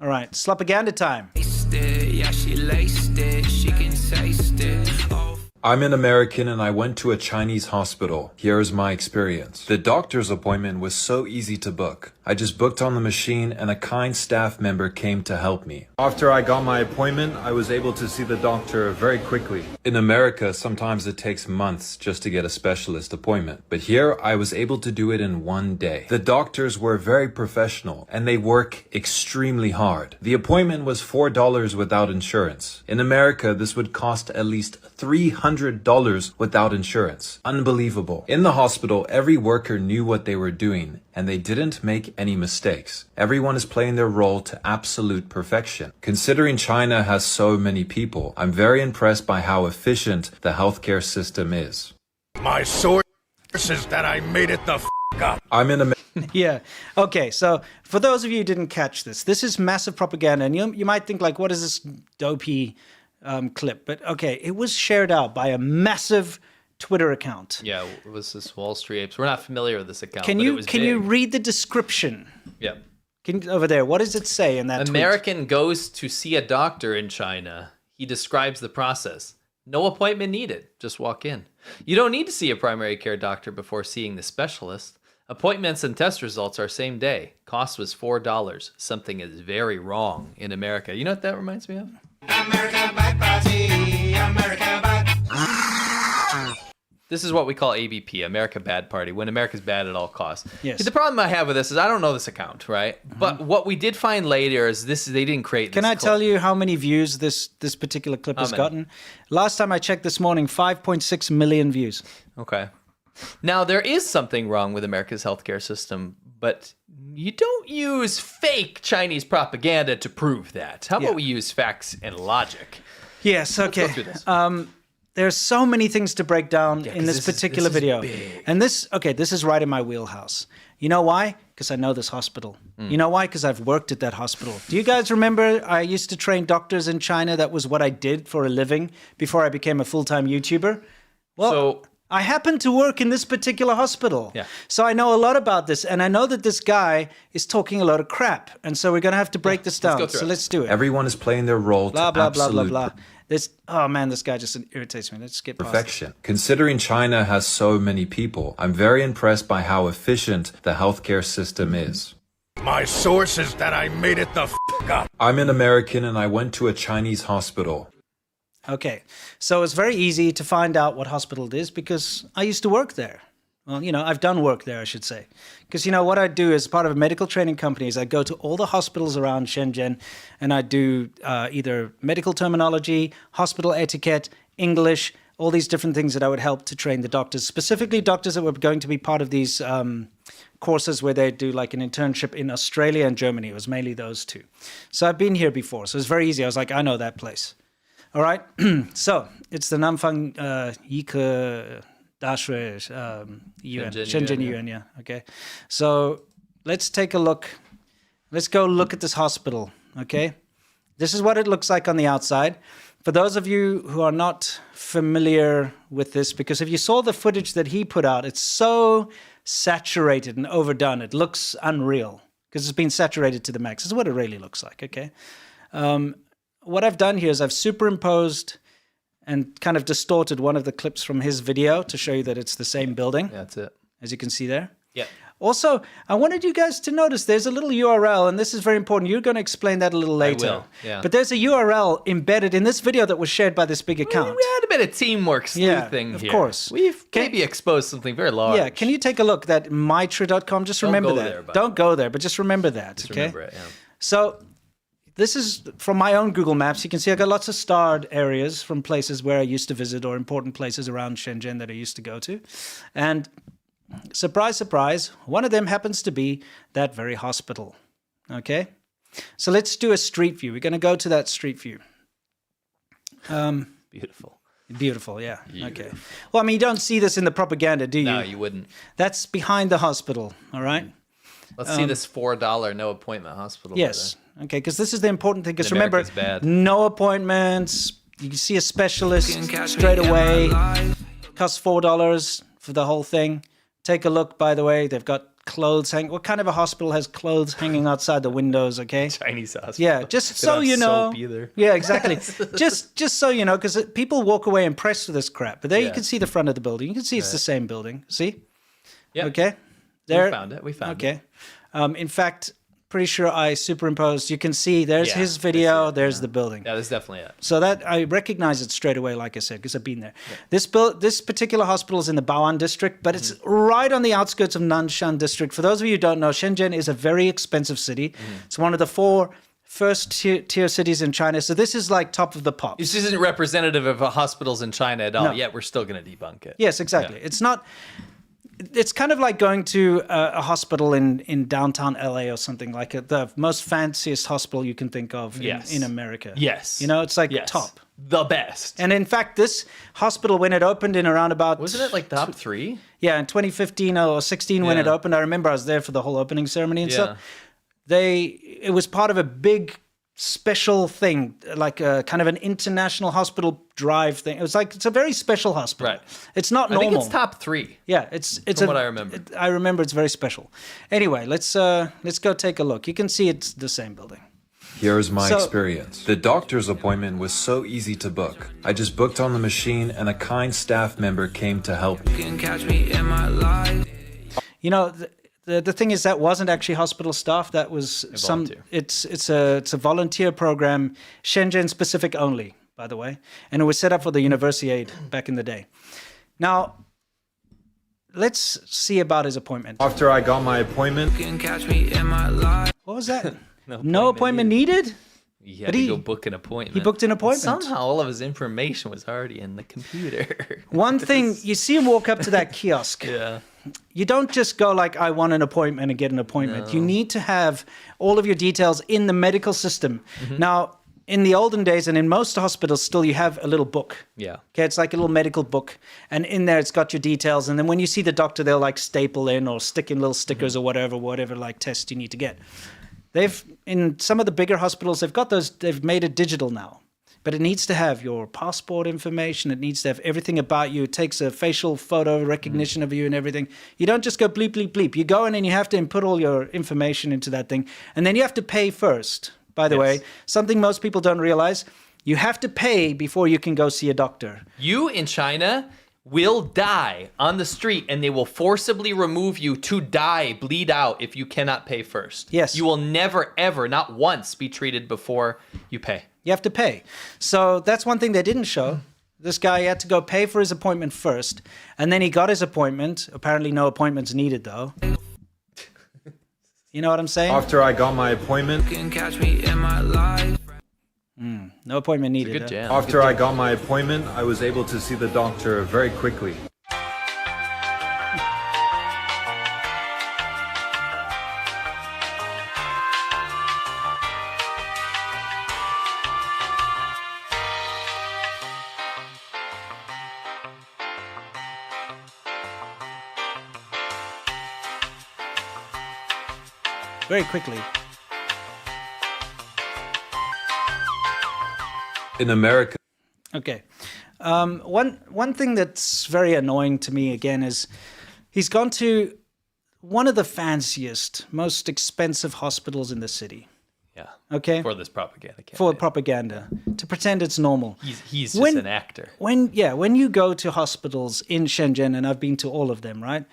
right, slopaganda time. Yeah, she laced it, she can taste it. Oh. I'm an American and I went to a Chinese hospital. Here's my experience. The doctor's appointment was so easy to book. I just booked on the machine and a kind staff member came to help me. After I got my appointment, I was able to see the doctor very quickly. In America, sometimes it takes months just to get a specialist appointment. But here, I was able to do it in one day. The doctors were very professional and they work extremely hard. The appointment was $4 without insurance. In America, this would cost at least $300 without insurance. Unbelievable. In the hospital, every worker knew what they were doing and they didn't make any mistakes. Everyone is playing their role to absolute perfection. Considering China has so many people, I'm very impressed by how efficient the healthcare system is. My source is that I made it the f*** up. I'm in a Yeah. Okay. So for those of you who didn't catch this is massive propaganda, and you might think like, what is this dopey clip? But okay, it was shared out by a massive Twitter account. Yeah, it was this Wall Street Apes. We're not familiar with this account. Can but you it was you big. read the description? Yeah. Over there, what does it say in that American goes to see a doctor in China. He describes the process. No appointment needed. Just walk in. You don't need to see a primary care doctor before seeing the specialist. Appointments and test results are same day. Cost was $4. Something is very wrong in America. You know what that reminds me of? This is what we call ABP, America Bad Party, when America's bad at all costs. Yes. See, the problem I have with this is I don't know this account, right? But what we did find later is they didn't create this Can I clip. tell you how many views this particular clip has many? gotten? Last time I checked this morning, 5.6 million views. Okay. Now, there is something wrong with America's healthcare system, but you don't use fake Chinese propaganda to prove that. How about we use facts and logic? Yes, okay. Let's go through this. There's so many things to break down in 'cause this particular this is video. big. And this is right in my wheelhouse. You know why? Because I know this hospital. You know why? Because I've worked at that hospital. Do you guys remember I used to train doctors in China? That was what I did for a living before I became a full-time YouTuber. Well, So- I happen to work in this particular hospital. Yeah. So I know a lot about this. And I know that this guy is talking a lot of crap. And so we're going to have to break this down. go through So it. let's do it. Everyone is playing their role Blah, to blah, blah, blah, absolute blah. Oh, man, this guy just irritates me. Let's get past it. perfection. Considering China has so many people, I'm very impressed by how efficient the healthcare system is. My source is that I made it the f up. I'm an American and I went to a Chinese hospital. Okay, so it's very easy to find out what hospital it is because I used to work there. Well, I've done work there, I should say. Because, what I do as part of a medical training company is I go to all the hospitals around Shenzhen and I do either medical terminology, hospital etiquette, English, all these different things that I would help to train the doctors, specifically doctors that were going to be part of these courses where they do like an internship in Australia and Germany. It was mainly those two. So I've been here before, so it's very easy. I was like, I know that place. All right, so it's the Nanfang Yike Dashui Yuan, Shenzhen Yuan, yeah. Okay, so let's take a look. Let's go look at this hospital. Okay, this is what it looks like on the outside. For those of you who are not familiar with this, because if you saw the footage that he put out, it's so saturated and overdone. It looks unreal because it's been saturated to the max. This is what it really looks like. Okay. What I've done here is I've superimposed and kind of distorted one of the clips from his video to show you that it's the same building, That's it. as you can see there. Yeah. Also, I wanted you guys to notice there's a little URL, and this is very important. You're going to explain that a little later. will, yeah. But there's a URL embedded in this video that was shared by this big account. We had a bit of teamwork sleuthing of here. course. We've maybe exposed something very large. Yeah, can you take a look? That mitra.com, just remember go that. there, by the Don't go there, but just remember that, Just okay? remember it, yeah. So this is from my own Google Maps. You can see I got lots of starred areas from places where I used to visit or important places around Shenzhen that I used to go to. And surprise, surprise, one of them happens to be that very hospital. Okay? So let's do a street view. We're going to go to that street view. Beautiful. Beautiful, yeah. Okay. Well, I mean, you don't see this in the propaganda, do you? No, you wouldn't. That's behind the hospital, all right? Let's see this $4 no appointment hospital. Yes. Okay, because this is the important thing. Because In remember, America's bad. no appointments. You can see a specialist Can catch me straight in my away. life. Costs $4 for the whole thing. Take a look, by the way. They've got clothes hanging. What kind of a hospital has clothes hanging outside the windows, okay? Chinese hospital. Yeah, just They don't so have you know. soap either. Yeah, exactly. just so you know, because people walk away impressed with this crap. But there you Yeah. can see the front of the building. You can see it's the same building. See? Yeah. Okay. We found it. We found it. Okay. In fact, pretty sure I superimposed. You can see there's Yeah, his I video. see it, There's the building. Yeah, that's definitely it. So that I recognize it straight away, like I said, because I've been there. This particular hospital is in the Bao'an district, but it's right on the outskirts of Nanshan district. For those of you who don't know, Shenzhen is a very expensive city. It's one of the 4 first tier cities in China. So this is like top of the pops. This isn't representative of hospitals in China at all, No. yet we're still going to debunk it. Yes, exactly. Yeah. It's not. It's kind of like going to a hospital in downtown LA or something like the most fanciest hospital you can think of Yes. in America. Yes. You know, it's like Yes. top. The best. And in fact, this hospital, when it opened in around about... Wasn't it like top 3? Yeah, in 2015 or 16 when it Yeah. opened. I remember I was there for the whole opening ceremony and Yeah. stuff. It was part of a big special thing, like a kind of an international hospital drive thing. It was like, it's a very special hospital. Right. It's not I normal. think it's top 3. Yeah, it's From what I remember. I remember it's very special. Anyway, let's go take a look. You can see it's the same building. Here's my So- experience. The doctor's appointment was so easy to book. I just booked on the machine and a kind staff member came to help me. Can catch me in my life. You know, the thing is that wasn't actually hospital staff. That was volunteer. It's a volunteer program, Shenzhen specific only, by the way, and it was set up for the university aid back in the day. Now, let's see about his appointment. After I got my appointment, can catch me in my life. What was that? No appointment needed? He had to go book an appointment. He booked an appointment. Somehow all of his information was already in the computer. One thing, you see him walk up to that kiosk. Yeah. You don't just go like, I want an appointment and get an appointment. No. You need to have all of your details in the medical system. Now, in the olden days and in most hospitals still, you have a little book. Yeah. Okay, it's like a little medical book. And in there, it's got your details. And then when you see the doctor, they'll like staple in or stick in little stickers or whatever like tests you need to get. In some of the bigger hospitals, they've made it digital now. But it needs to have your passport information. It needs to have everything about you. It takes a facial photo recognition of you and everything. You don't just go bleep, bleep, bleep. You go in and you have to input all your information into that thing. And then you have to pay first. By the way, something most people don't realize, you have to pay before you can go see a doctor. You in China will die on the street and they will forcibly remove you to die, bleed out if you cannot pay first. Yes. You will never, ever, not once be treated before you pay. You have to pay. So that's one thing they didn't show. This guy had to go pay for his appointment first, and then he got his appointment. Apparently no appointments needed, though. You know what I'm saying? after I got my appointment, Can catch me in my life. No appointment needed. Good jam. after I got my appointment, I was able to see the doctor very quickly. Very quickly. In America, Okay. One thing that's very annoying to me again is he's gone to one of the fanciest, most expensive hospitals in the city. Yeah. Okay. For this propaganda campaign. For propaganda, to pretend it's normal. He's just an actor. When you go to hospitals in Shenzhen, and I've been to all of them, right?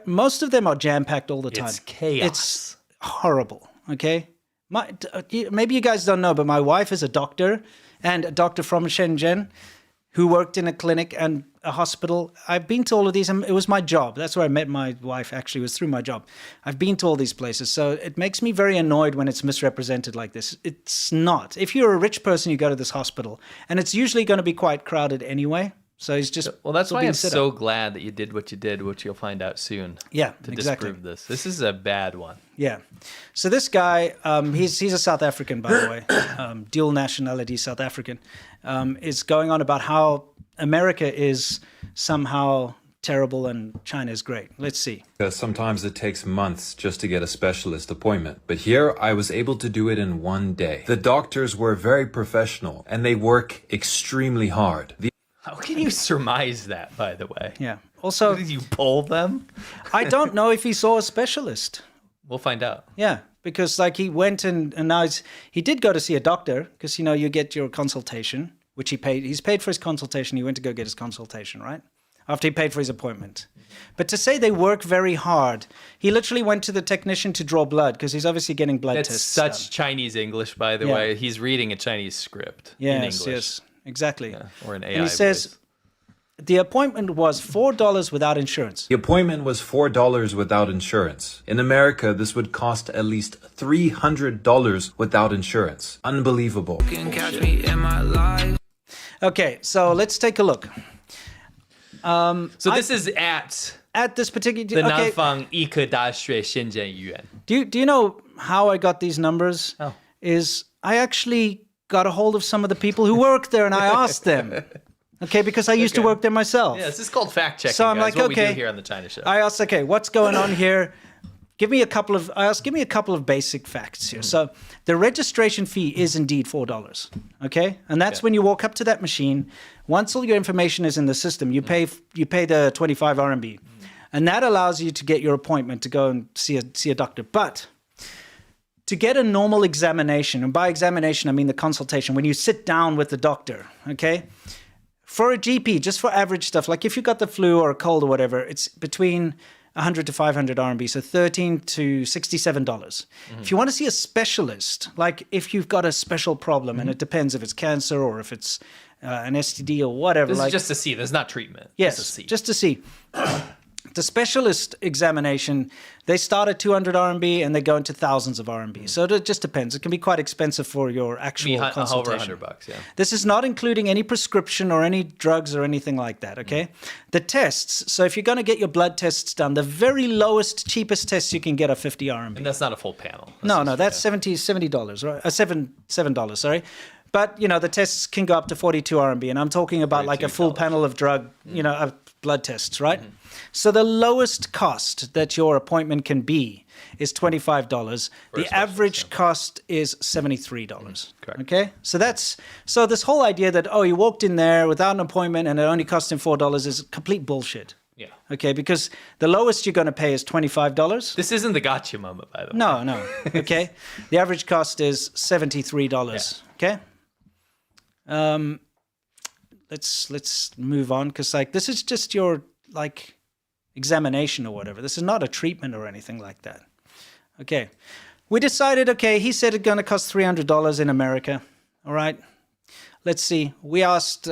Most of them are jam-packed all the time. It's chaos. It's horrible, okay? Maybe you guys don't know, but my wife is a doctor, and a doctor from Shenzhen who worked in a clinic and a hospital. I've been to all of these, and it was my job. That's where I met my wife, actually, was through my job. I've been to all these places, so it makes me very annoyed when it's misrepresented like this. It's not. If you're a rich person, you go to this hospital, and it's usually going to be quite crowded anyway. So he's just Well, that's why being I'm set so up. glad that you did what you did, which you'll find out soon. Yeah, to exactly. disprove this. This is a bad one. Yeah. So this guy, he's a South African, by the way, dual nationality South African, is going on about how America is somehow terrible and China is great. Let's see. sometimes it takes months just to get a specialist appointment. But here, I was able to do it in one day. The doctors were very professional, and they work extremely hard. How can you surmise that, by the way? Yeah. Also, Did you poll them? I don't know if he saw a specialist. We'll find out. Yeah, because like he went and now he did go to see a doctor because, you get your consultation, which he paid. He's paid for his consultation. He went to go get his consultation, right? After he paid for his appointment. But to say they work very hard, he literally went to the technician to draw blood because he's obviously getting blood That's tests such done. Chinese English, by the Yeah. way. He's reading a Chinese script in Yes, English. yes, exactly. Yeah, or an AI And he says voice. the appointment was $4 without insurance. The appointment was $4 without insurance. In America, this would cost at least $300 without insurance. Unbelievable. Can catch me in my life. Okay, so let's take a look. So this is at At this particular... the okay, Nanfang Ike Daxue Shenzhen Yuan. do you know how I got these numbers? Oh. Is I actually got a hold of some of the people who work there and I asked them. Okay, because I used to work there myself. Yeah, this is called fact checking. So I'm guys, like, what we okay. do here on the China Show. I asked, okay, what's going on here? Give me a couple of basic facts here. So the registration fee is indeed $4. Okay, and that's when you walk up to that machine. Once all your information is in the system, you pay the 25 RMB, and that allows you to get your appointment to go and see a doctor. But to get a normal examination, and by examination I mean the consultation, when you sit down with the doctor, okay. For a GP, just for average stuff, like if you got the flu or a cold or whatever, it's between 100 to 500 RMB, so $13 to $67. If you want to see a specialist, like if you've got a special problem, and it depends if it's cancer or if it's an STD or whatever. This like, is just to see. There's not treatment. yes, Just to see. just to see. The specialist examination, they start at 200 RMB and they go into thousands of RMB. So it just depends. It can be quite expensive for your actual consultation. Over $100, yeah. This is not including any prescription or any drugs or anything like that, okay? The tests, so if you're going to get your blood tests done, the very lowest, cheapest tests you can get are 50 RMB. And that's not a full panel. That's $70, right? $7, sorry. But, the tests can go up to 42 RMB, and I'm talking about like a full panel of of blood tests, right? So the lowest cost that your appointment can be is $25. The average cost is $73. Correct. Okay? So this whole idea that, he walked in there without an appointment and it only cost him $4 is complete bullshit. Yeah. Okay, because the lowest you're going to pay is $25. This isn't the gotcha moment, by the way. No. Okay. The average cost is $73. Okay? Let's move on, because this is just your examination or whatever. This is not a treatment or anything like that. Okay, we decided. He said it's going to cost $300 in America. All right, let's see. We asked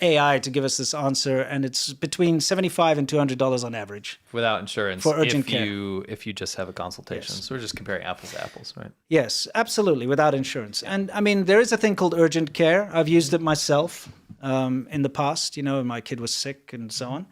AI to give us this answer, and it's between $75 and $200 on average without insurance for urgent care. If you just have a consultation. Yes. So we're just comparing apples to apples, right? Yes, absolutely, without insurance. And I mean, there is a thing called urgent care. I've used it myself in the past. My kid was sick and so on.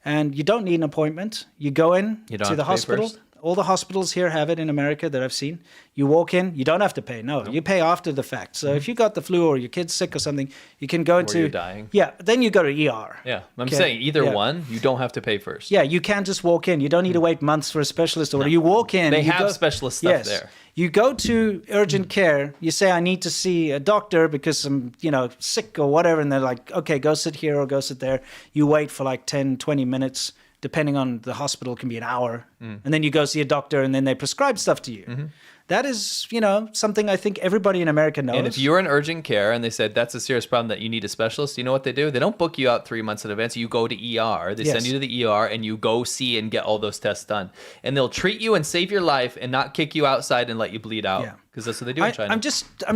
And you don't need an appointment. You go in to the hospital. First? All the hospitals here have it in America that I've seen. You walk in, you don't have to pay. No, you pay after the fact. So if you got the flu or your kid's sick or something, you can go into... Or you're dying. Yeah, then you go to ER. Yeah, I'm saying either one, you don't have to pay first. Yeah, you can just walk in. You don't need to wait months for a specialist order. You walk in. They have specialist stuff there. You go to urgent care. You say, I need to see a doctor because I'm, sick or whatever. And they're like, okay, go sit here or go sit there. You wait for 10, 20 minutes. Depending on the hospital, it can be an hour. And then you go see a doctor and then they prescribe stuff to you. That is, something I think everybody in America knows. And if you're in urgent care and they said that's a serious problem that you need a specialist, you know what they do? They don't book you out 3 months in advance. You go to ER. They send you to the ER and you go see and get all those tests done. And they'll treat you and save your life and not kick you outside and let you bleed out. Yeah. Because that's what they do in China. I'm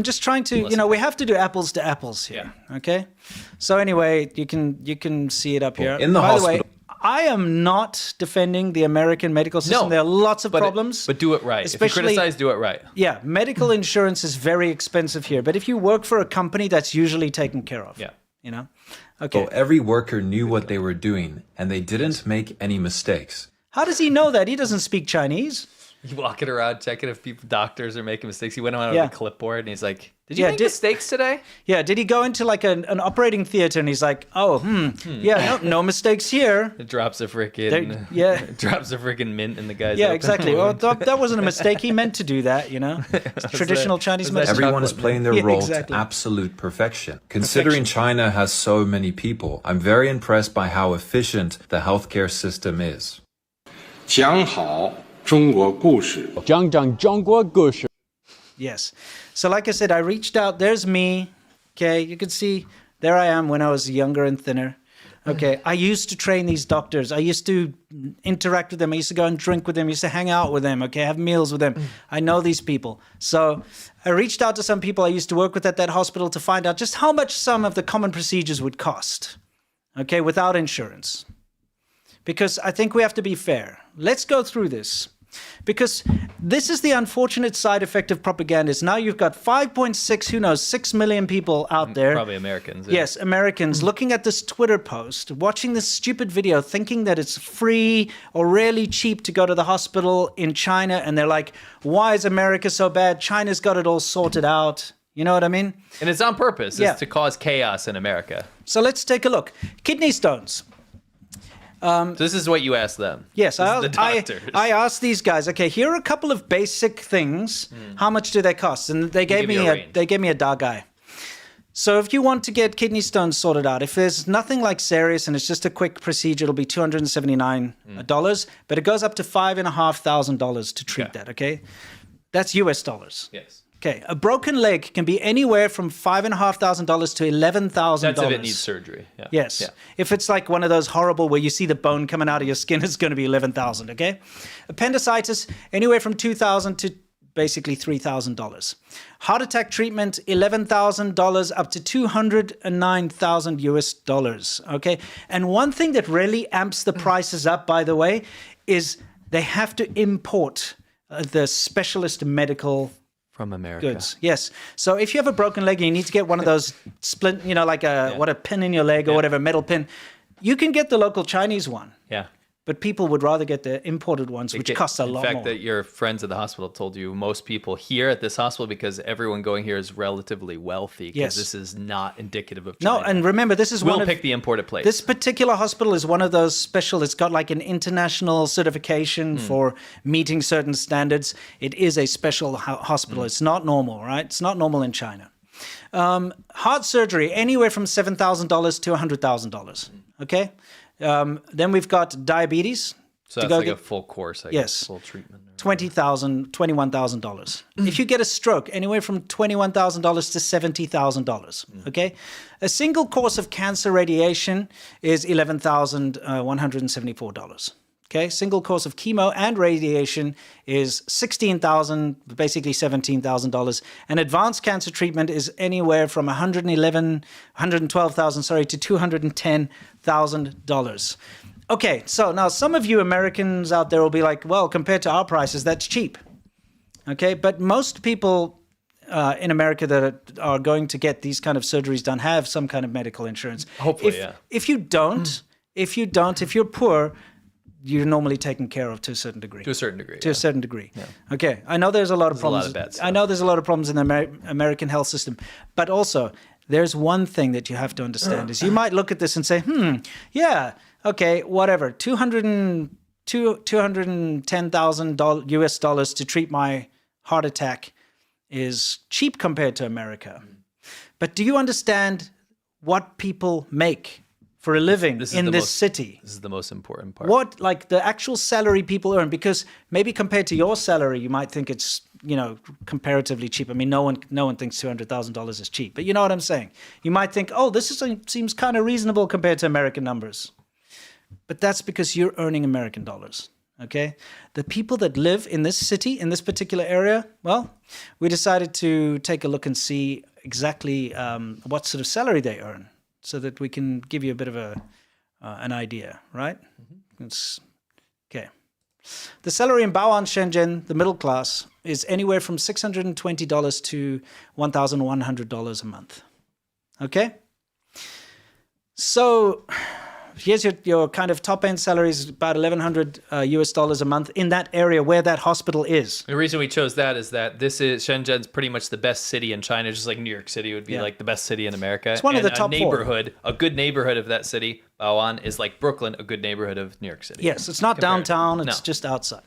just trying to, we have to do apples to apples here. Yeah. Okay. So anyway, you can see it up here. In the hospital. By the way, I am not defending the American medical system. No, there are lots of problems. But do it right. If you criticize, do it right. Yeah, medical insurance is very expensive here. But if you work for a company, that's usually taken care of. Yeah. Okay. So every worker knew what they were doing, and they didn't make any mistakes. How does he know that? He doesn't speak Chinese. He's walking around checking if doctors are making mistakes. He went around with a clipboard and he's like, did you make mistakes today? Yeah, did he go into an operating theater and he's like, no mistakes here. It drops a freaking mint in the guy's Yeah, exactly. Well, that wasn't a mistake. He meant to do that, It's traditional Chinese medicine. Everyone is playing their role to absolute perfection. Considering China has so many people, I'm very impressed by how efficient the healthcare system is. 讲好中国故事，讲讲中国故事。 Yes. So like I said, I reached out. There's me. Okay, you can see there I am when I was younger and thinner. Okay, I used to train these doctors. I used to interact with them. I used to go and drink with them. I used to hang out with them. Okay, have meals with them. I know these people. So I reached out to some people I used to work with at that hospital to find out just how much some of the common procedures would cost. Okay, without insurance. Because I think we have to be fair. Let's go through this. Because this is the unfortunate side effect of propaganda. Is now you've got 6 million people out there. Probably Americans. Yeah. Yes, Americans looking at this Twitter post, watching this stupid video, thinking that it's free or really cheap to go to the hospital in China. And they're like, why is America so bad? China's got it all sorted out. You know what I mean? And it's on purpose. It's to cause chaos in America. So let's take a look. Kidney stones. So this is what you asked them. Yes, I asked these guys. Okay, here are a couple of basic things. How much do they cost? And they gave me a dagai. So if you want to get kidney stones sorted out, if there's nothing serious and it's just a quick procedure, it'll be $279. But it goes up to $5,500 to treat that. Okay, that's US dollars. Yes. Okay, a broken leg can be anywhere from $5,500 to $11,000. That's if it needs surgery. Yeah. Yes. Yeah. If it's like one of those horrible where you see the bone coming out of your skin, it's going to be $11,000. Okay. Appendicitis, anywhere from $2,000 to basically $3,000. Heart attack treatment, $11,000 up to $209,000 US dollars. Okay. And one thing that really amps the prices up, by the way, is they have to import the specialist medical From America. goods. Yes. So if you have a broken leg and you need to get one of those splint, like a pin in your leg or whatever, metal pin, you can get the local Chinese one. Yeah. But people would rather get the imported ones, which cost a lot more. In fact, that your friends at the hospital told you, most people here at this hospital, because everyone going here is relatively wealthy, because this is not indicative of China. No, and remember, this is we'll pick the imported place. This particular hospital is one of those special, it's got like an international certification for meeting certain standards. It is a special hospital. It's not normal, right? It's not normal in China. Heart surgery, anywhere from $7,000 to $100,000, okay? Then we've got diabetes. So that's like a full course, I guess. Full treatment. $20,000, $21,000. If you get a stroke, anywhere from $21,000 to $70,000. Okay, a single course of cancer radiation is $11,174. Okay, single course of chemo and radiation is $16,000, basically $17,000. And advanced cancer treatment is anywhere from $112,000, to $210,000. Okay, so now some of you Americans out there will be like, well, compared to our prices, that's cheap. Okay, but most people in America that are going to get these kind of surgeries done have some kind of medical insurance. Hopefully, If you don't, if you're poor, you're normally taken care of to a certain degree. To a certain degree. To a certain degree. Yeah. Okay. I know there's a lot of problems. A lot of bad stuff. I know there's a lot of problems in the American health system, but also there's one thing that you have to understand is you might look at this and say, yeah, okay, whatever, $210,000 US dollars to treat my heart attack is cheap compared to America. But do you understand what people make for a living in this city? This is the most important part. What, like the actual salary people earn? Because maybe compared to your salary, you might think it's, comparatively cheap. I mean, no one thinks $200,000 is cheap, but you know what I'm saying? You might think, oh, seems kind of reasonable compared to American numbers. But that's because you're earning American dollars, okay? The people that live in this city, in this particular area, well, we decided to take a look and see exactly what sort of salary they earn, so that we can give you a bit of an idea, right? It's okay. The salary in Bao'an, Shenzhen, the middle class, is anywhere from $620 to $1,100 a month. Okay? So here's your kind of top end salary is about $1,100 US dollars a month in that area where that hospital is. The reason we chose that is that Shenzhen's pretty much the best city in China, just like New York City would be like the best city in America. It's one of the top neighborhood, a good neighborhood of that city, Bao'an, is like Brooklyn, a good neighborhood of New York City. Yes, it's not downtown, it's just outside.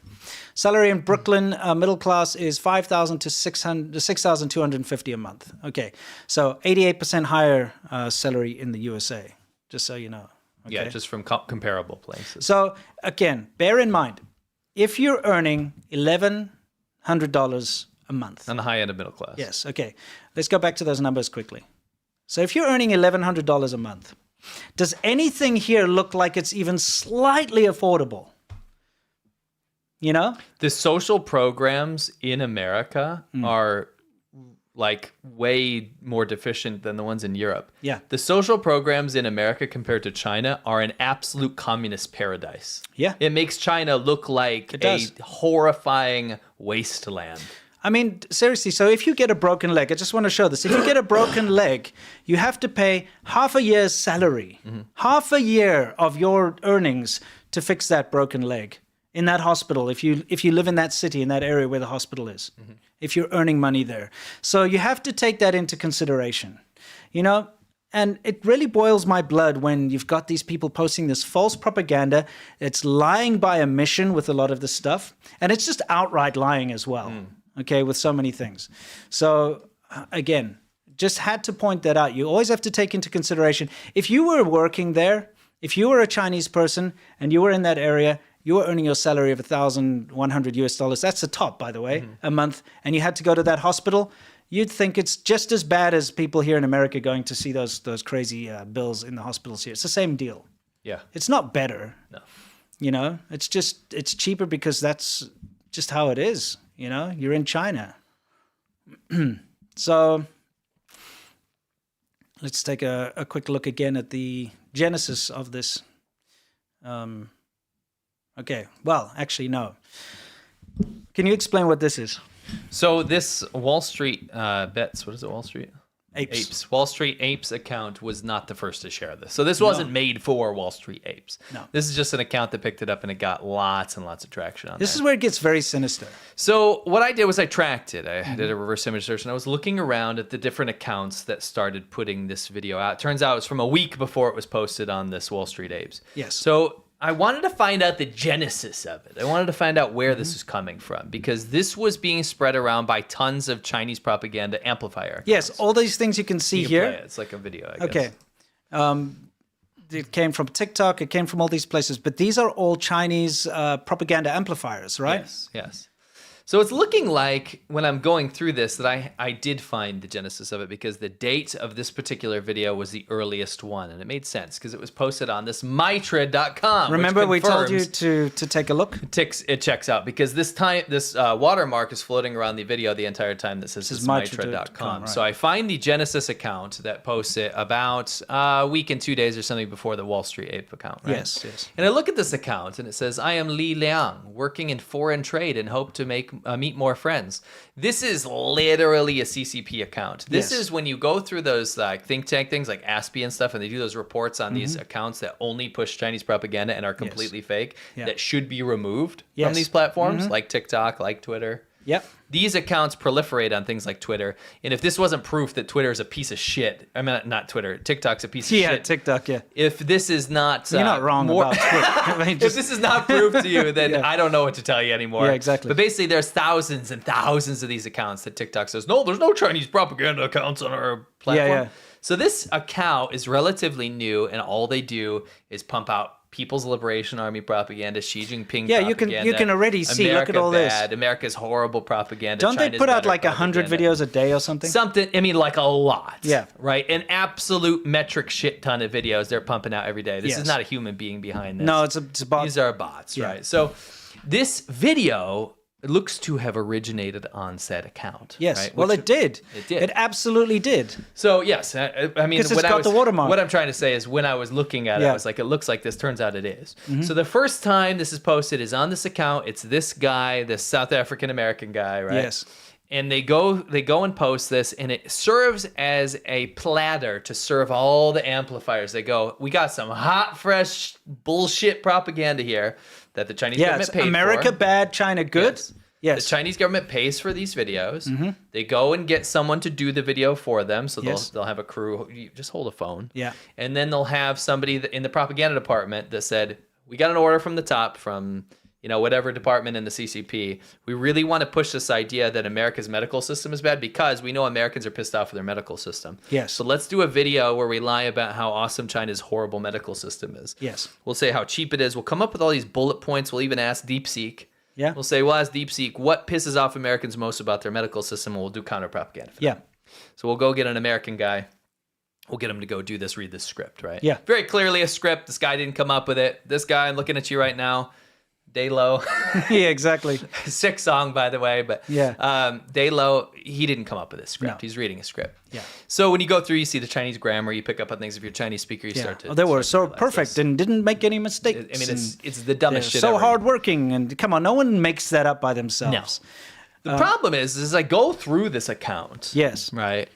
Salary in Brooklyn, middle class, is $5,000 to $6,250 a month. Okay, so 88% higher salary in the USA, just so you know. Okay. Yeah, just from comparable places. So again, bear in mind, if you're earning $1,100 a month. On the high end of middle class. Yes, okay. Let's go back to those numbers quickly. So if you're earning $1,100 a month, does anything here look like it's even slightly affordable? The social programs in America are like way more deficient than the ones in Europe. Yeah. The social programs in America compared to China are an absolute communist paradise. Yeah. It makes China look like a horrifying wasteland. I mean, seriously, so if you get a broken leg, I just want to show this. If you get a broken leg, you have to pay half a year's salary, half a year of your earnings to fix that broken leg in that hospital, if you live in that city, in that area where the hospital is, if you're earning money there. So you have to take that into consideration, and it really boils my blood when you've got these people posting this false propaganda. It's lying by omission with a lot of this stuff, and it's just outright lying as well, okay, with so many things. So again, just had to point that out. You always have to take into consideration, if you were working there, if you were a Chinese person and you were in that area, you were earning your salary of $1,100 US dollars. That's the top, by the way, a month. And you had to go to that hospital. You'd think it's just as bad as people here in America going to see those crazy bills in the hospitals here. It's the same deal. Yeah. It's not better. No. It's cheaper because that's just how it is. You know, you're in China. So let's take a quick look again at the genesis of this. Okay, well, actually, no. Can you explain what this is? So this Wall Street bets, what is it, Wall Street? Apes. Wall Street Apes account was not the first to share this. So this wasn't made for Wall Street Apes. No. This is just an account that picked it up and it got lots and lots of traction on This there. is where it gets very sinister. So what I did was I tracked it. I did a reverse image search and I was looking around at the different accounts that started putting this video out. Turns out it was from a week before it was posted on this Wall Street Apes. Yes. So I wanted to find out the genesis of it. I wanted to find out where this is coming from because this was being spread around by tons of Chinese propaganda amplifier accounts. Yes, all these things you can see You can here. play it. It's like a video, I guess. Okay. It came from TikTok. It came from all these places. But these are all Chinese propaganda amplifiers, right? Yes, yes. So it's looking like when I'm going through this that I did find the genesis of it because the date of this particular video was the earliest one. And it made sense because it was posted on this mitra.com. Remember we told you to take a look? It checks out because this watermark is floating around the video the entire time that says it's mitra.com. Right. So I find the Genesis account that posts it about a week and 2 days or something before the Wall Street Ape account, right? Yes, yes. And I look at this account and it says, I am Li Liang, working in foreign trade and hope to meet more friends. This is literally a CCP account. This is when you go through those like think tank things like ASPI and stuff, and they do those reports on these accounts that only push Chinese propaganda and are completely fake, that should be removed from these platforms, like TikTok, like Twitter. Yep. These accounts proliferate on things like Twitter. And if this wasn't proof that Twitter is a piece of shit, I mean, not Twitter, TikTok's a piece of shit. Yeah, TikTok, yeah. If this is not... You're not wrong about Twitter. I mean, if this is not proof to you, then I don't know what to tell you anymore. Yeah, exactly. But basically, there's thousands and thousands of these accounts that TikTok says, no, there's no Chinese propaganda accounts on our platform. Yeah. So this account is relatively new, and all they do is pump out People's Liberation Army propaganda, Xi Jinping propaganda. you can already see, America look at all bad, this. America's horrible propaganda. Don't China's they put out better like 100 propaganda. videos a day or something? Something, I mean, like a lot. Yeah. Right? An absolute metric shit ton of videos they're pumping out every day. This Yes. is not a human being behind this. No, it's a bot. These are bots, Yeah. right? So this video looks to have originated on said account. Yes. Right? Well, Which- it did. It did. It absolutely did. So yes, I mean, 'Cause it's got the watermark. What I'm trying to say is, when I was looking at it, I was like, it looks like this. Turns out it is. So the first time this is posted is on this account. It's this guy, this South African American guy, right? Yes. And they go and post this, and it serves as a platter to serve all the amplifiers. They go, we got some hot, fresh bullshit propaganda here that the Chinese Yeah, government it's paid America for. bad, China good. Yes. The Chinese government pays for these videos. They go and get someone to do the video for them. So Yes. they'll have a crew. You just hold a phone. Yeah. And then they'll have somebody in the propaganda department that said, we got an order from the top from, whatever department in the CCP. We really want to push this idea that America's medical system is bad because we know Americans are pissed off with their medical system. Yes. So let's do a video where we lie about how awesome China's horrible medical system is. Yes. We'll say how cheap it is. We'll come up with all these bullet points. We'll even ask DeepSeek. Yeah. We'll say, ask DeepSeek, what pisses off Americans most about their medical system, and we'll do counter propaganda for them. So we'll go get an American guy. We'll get him to go read this script, right? Yeah. Very clearly a script. This guy didn't come up with it. This guy, I'm looking at you right now, Daylo. Yeah, exactly. Sick song, by the way, but Daylo, he didn't come up with this script. No. He's reading a script. Yeah. So when you go through, you see the Chinese grammar, you pick up on things. If you're a Chinese speaker, you start to... They were start to so realize perfect this. and didn't make any mistakes. I mean, and it's the dumbest they're shit ever. so hardworking, and come on, no one makes that up by themselves. No. The problem is I go through this account. Yes. Right.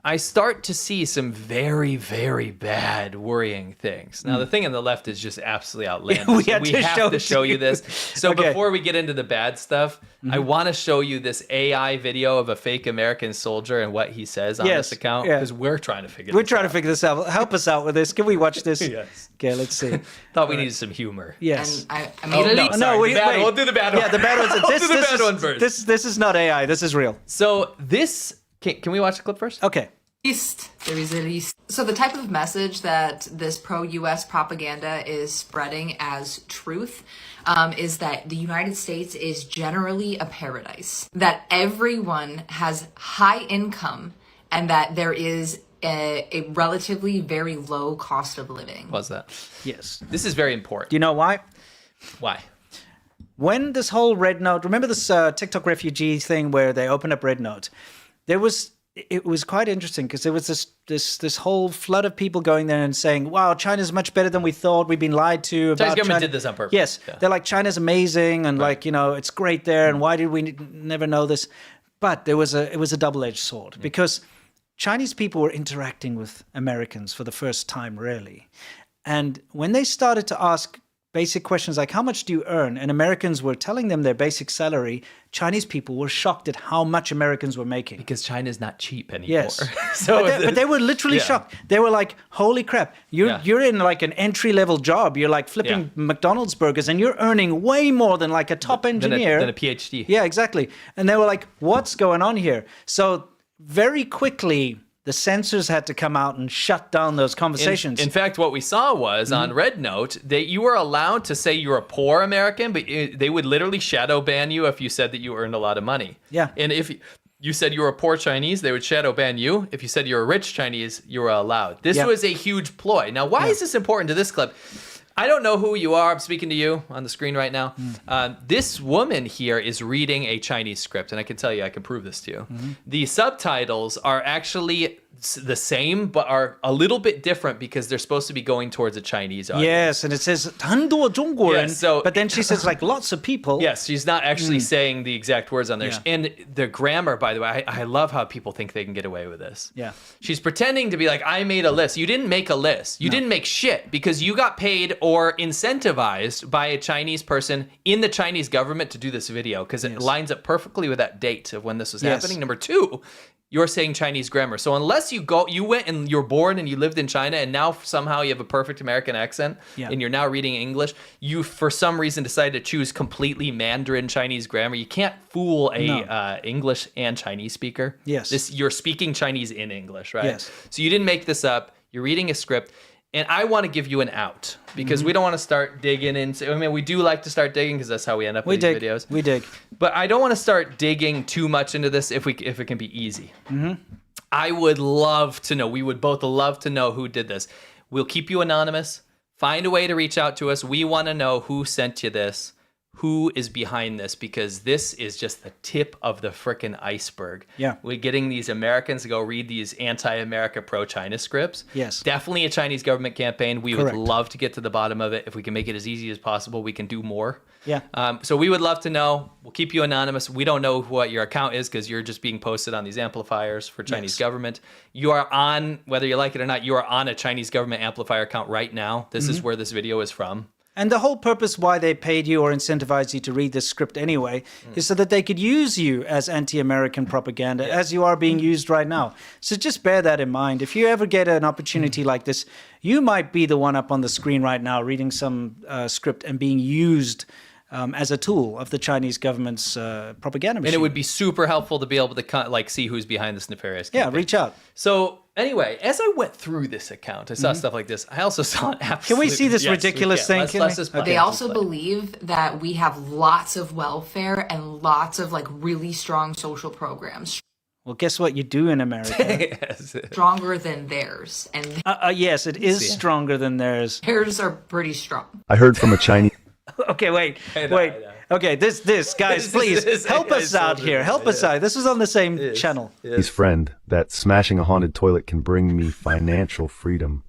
I start to see some very, very bad, worrying things. Now, the thing on the left is just absolutely outlandish. we have to show you this. So Okay. before we get into the bad stuff, I want to show you this AI video of a fake American soldier and what he says on Yes, this account, yeah. because we're trying to figure We're this trying out. to figure this out. Help us out with this. Can we watch this? Yes. Okay, let's see. Thought we needed some humor. Yes. I Oh, made a no, leap. sorry, wait, the bad wait. one. We'll do the bad one. Yeah, the bad ones. We'll do the bad one first. This is not AI. This is real. So this... Can we watch the clip first? Okay. There is a least. So the type of message that this pro-U.S. propaganda is spreading as truth is that the United States is generally a paradise, that everyone has high income, and that there is a relatively very low cost of living. What's that? Yes. This is very important. Do you know why? Why? when this whole Red Note, remember this TikTok refugee thing where they opened up Red Note? It was quite interesting because there was this whole flood of people going there and saying, wow, China's much better than we thought. We've been lied to about Chinese government China. did this on purpose. Yes. Yeah. They're like, China's amazing and it's great there. And why did we never know this? But it was a double-edged sword because Chinese people were interacting with Americans for the first time, really. And when they started to ask basic questions like, how much do you earn? And Americans were telling them their basic salary. Chinese people were shocked at how much Americans were making. Because China's not cheap anymore. Yes. So but they were literally shocked. They were like, holy crap, you're in like an entry-level job. You're like flipping McDonald's burgers and you're earning way more than like a top engineer. Than a PhD. Yeah, exactly. And they were like, what's going on here? So very quickly, the censors had to come out and shut down those conversations. In fact, what we saw was on Red Note that you were allowed to say you're a poor American, but they would literally shadow ban you if you said that you earned a lot of money. Yeah. And if you said you were a poor Chinese, they would shadow ban you. If you said you're a rich Chinese, you were allowed. This was a huge ploy. Now, why is this important to this clip? I don't know who you are. I'm speaking to you on the screen right now. This woman here is reading a Chinese script, and I can tell you, I can prove this to you. The subtitles are actually the same, but are a little bit different because they're supposed to be going towards a Chinese audience. Yes, and it says 很多中国人, but then she says like lots of people. Yes, she's not actually saying the exact words on there. Yeah. And the grammar, by the way, I love how people think they can get away with this. Yeah. She's pretending to be like, I made a list. You didn't make a list. You didn't make shit because you got paid or incentivized by a Chinese person in the Chinese government to do this video because it lines up perfectly with that date of when this was happening. Number two, you're saying Chinese grammar. So unless you went and you're born and you lived in China and now somehow you have a perfect American accent and you're now reading English, you for some reason decided to choose completely Mandarin Chinese grammar. You can't fool a English and Chinese speaker. Yes. You're speaking Chinese in English, right? Yes. So you didn't make this up. You're reading a script. And I want to give you an out because we don't want to start digging into. I mean, we do like to start digging because that's how we end up with these videos. We dig. But I don't want to start digging too much into this if it can be easy. I would love to know. We would both love to know who did this. We'll keep you anonymous. Find a way to reach out to us. We want to know who sent you this. Who is behind this? Because this is just the tip of the frickin' iceberg. Yeah. We're getting these Americans to go read these anti-America, pro-China scripts. Yes. Definitely a Chinese government campaign. We Correct. would love to get to the bottom of it. If we can make it as easy as possible, we can do more. Yeah. So we would love to know. We'll keep you anonymous. We don't know what your account is because you're just being posted on these amplifiers for Chinese government. You are on, whether you like it or not, you are on a Chinese government amplifier account right now. This is where this video is from. And the whole purpose why they paid you or incentivized you to read this script anyway is so that they could use you as anti-American propaganda as you are being used right now. So just bear that in mind. If you ever get an opportunity like this, you might be the one up on the screen right now reading some script and being used as a tool of the Chinese government's propaganda machine. And it would be super helpful to be able to see who's behind this nefarious campaign. Yeah, reach out. So anyway, as I went through this account, I saw stuff like this. I also saw an absolute... Can we see this ridiculous thing? Let's just They also believe that we have lots of welfare and lots of like really strong social programs. Well, guess what you do in America? Stronger than theirs. And Yes, it is stronger than theirs. theirs are pretty strong. I heard from a Chinese... Okay, wait. Okay, this guys, please help us out here. Help us out. This is on the same channel. His friend that smashing a haunted toilet can bring me financial freedom.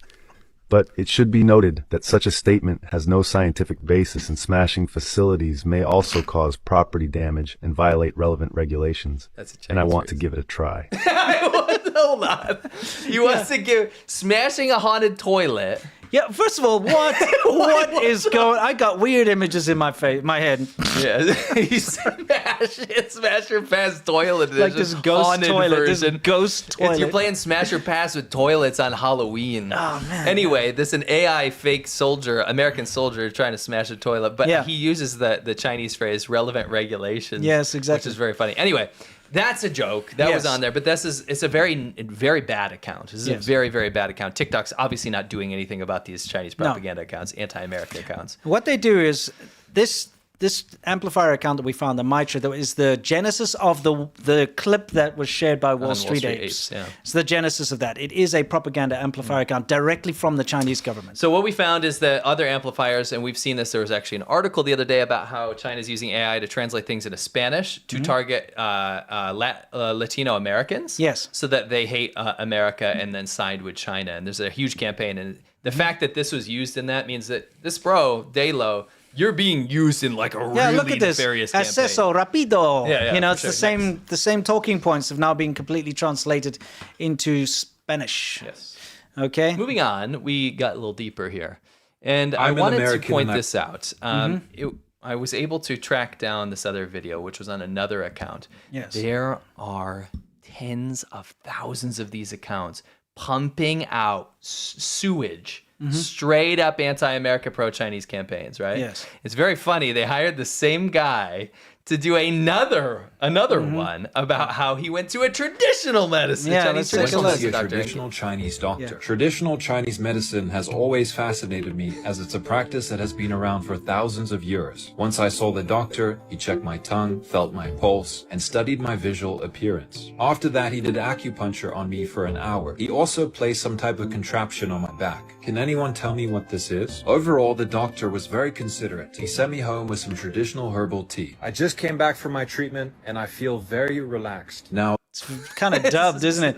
But it should be noted that such a statement has no scientific basis, and smashing facilities may also cause property damage and violate relevant regulations. And I want to give it a try. Hold on. He wants to give smashing a haunted toilet. Yeah, first of all, what is going? I got weird images in my head. Yeah, he smash your pass toilet. Like this ghost toilet. This ghost toilet. You're playing smash your pass with toilets on Halloween. Oh man. Anyway, this is an AI fake soldier, American soldier, trying to smash a toilet, but he uses the Chinese phrase "relevant regulations." Yes, exactly. Which is very funny. Anyway. That's a joke. That was on there, but it's a very, very bad account. This is a very, very bad account. TikTok's obviously not doing anything about these Chinese propaganda accounts, anti-American accounts. What they do is this this amplifier account that we found, the Mitra, that is the genesis of the clip that was shared by Wall Street Apes. Yeah. It's the genesis of that. It is a propaganda amplifier account directly from the Chinese government. So what we found is that other amplifiers, and we've seen this, there was actually an article the other day about how China's using AI to translate things into Spanish to target Latino Americans. Yes. So that they hate America and then side with China. And there's a huge campaign. And the fact that this was used in that means that this bro, Daylo, you're being used in like a really look at this. nefarious campaign. Acceso rapido. Yeah, you know, it's sure. the same talking points have now been completely translated into Spanish. Yes. Okay. Moving on, we got a little deeper here. And I I'm an wanted to American point and this out. I was able to track down this other video, which was on another account. Yes. There are tens of thousands of these accounts pumping out sewage, straight up anti-America, pro-Chinese campaigns, right? Yes. It's very funny. They hired the same guy to do another one about how he went to a traditional medicine. Yeah, Chinese let's take a traditional look. medicine A doctor. traditional Chinese doctor. Yeah. Traditional Chinese medicine has always fascinated me as it's a practice that has been around for thousands of years. Once I saw the doctor, he checked my tongue, felt my pulse, and studied my visual appearance. After that, he did acupuncture on me for an hour. He also placed some type of contraption on my back. Can anyone tell me what this is? Overall, the doctor was very considerate. He sent me home with some traditional herbal tea. I just came back from my treatment and I feel very relaxed. Now, It's kind of dubbed, isn't it?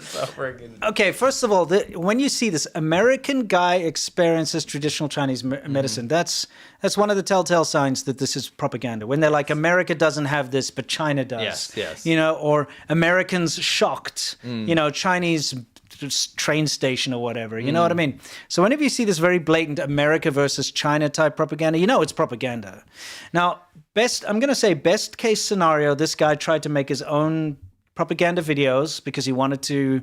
Okay, first of all, when you see this American guy experiences traditional Chinese medicine, that's one of the telltale signs that this is propaganda. When they're like, America doesn't have this, but China does. Yes. You know, or Americans shocked, you know, Chinese train station or whatever. You know what I mean? So whenever you see this very blatant America versus China type propaganda, you know it's propaganda. Now, I'm going to say best case scenario, this guy tried to make his own propaganda videos because he wanted to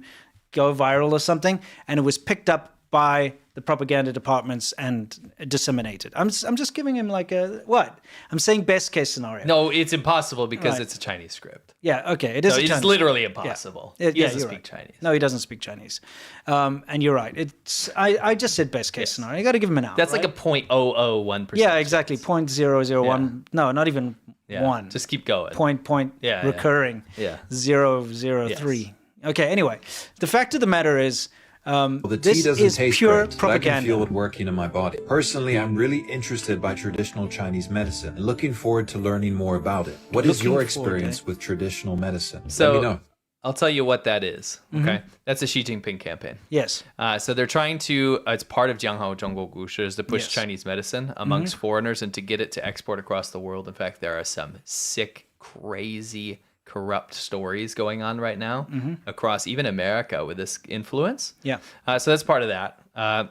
go viral or something, and it was picked up by the propaganda departments and disseminated. I'm just giving him like what? I'm saying best case scenario. No, it's impossible because Right. it's a Chinese script. Yeah, okay. It is. So a it's Chinese. literally impossible. Yeah, He doesn't you're speak right. Chinese. No, he doesn't speak Chinese. And you're right. I just said best case scenario. You got to give him an out. That's right? like a 0.001%. Yeah, exactly. 0.001. No, not even one. Just keep going. Point Yeah, recurring. Yeah. 0.003. Okay. Anyway, the fact of the matter is, well, the this tea doesn't is taste pure great, but I can propaganda. feel it working in my body. Personally, I'm really interested by traditional Chinese medicine and looking forward to learning more about it. What is Looking your forward, experience with traditional medicine? So Let me know. I'll tell you what that is. Okay. That's a Xi Jinping campaign. Yes. So they're trying to, it's part of Jianghao Zhongguo Gushi, is to push Yes. Chinese medicine amongst foreigners and to get it to export across the world. In fact, there are some sick, crazy, corrupt stories going on right now across even America with this influence. Yeah. So that's part of that.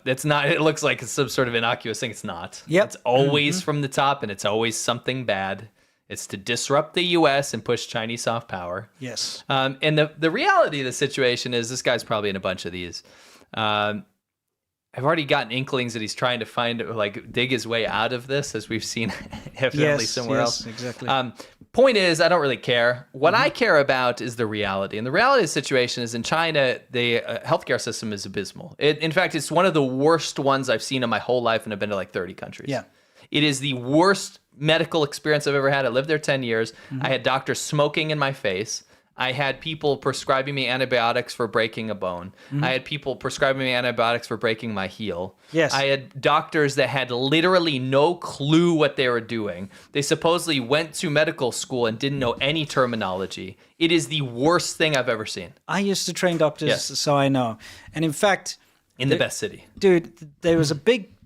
It's not, it looks like it's some sort of innocuous thing. It's not. Yep. It's always from the top and it's always something bad. It's to disrupt the U.S. and push Chinese soft power. Yes. And the reality of the situation is this guy's probably in a bunch of these. I've already gotten inklings that he's trying to dig his way out of this, as we've seen evidently somewhere else. Exactly. Point is, I don't really care. What I care about is the reality. And the reality of the situation is in China, the healthcare system is abysmal. In fact, it's one of the worst ones I've seen in my whole life, and I've been to like 30 countries. Yeah. It is the worst medical experience I've ever had. I lived there 10 years. I had doctors smoking in my face. I had people prescribing me antibiotics for breaking a bone. I had people prescribing me antibiotics for breaking my heel. Yes. I had doctors that had literally no clue what they were doing. They supposedly went to medical school and didn't know any terminology. It is the worst thing I've ever seen. I used to train doctors, Yes. so I know. And in fact, In the best city. dude, there was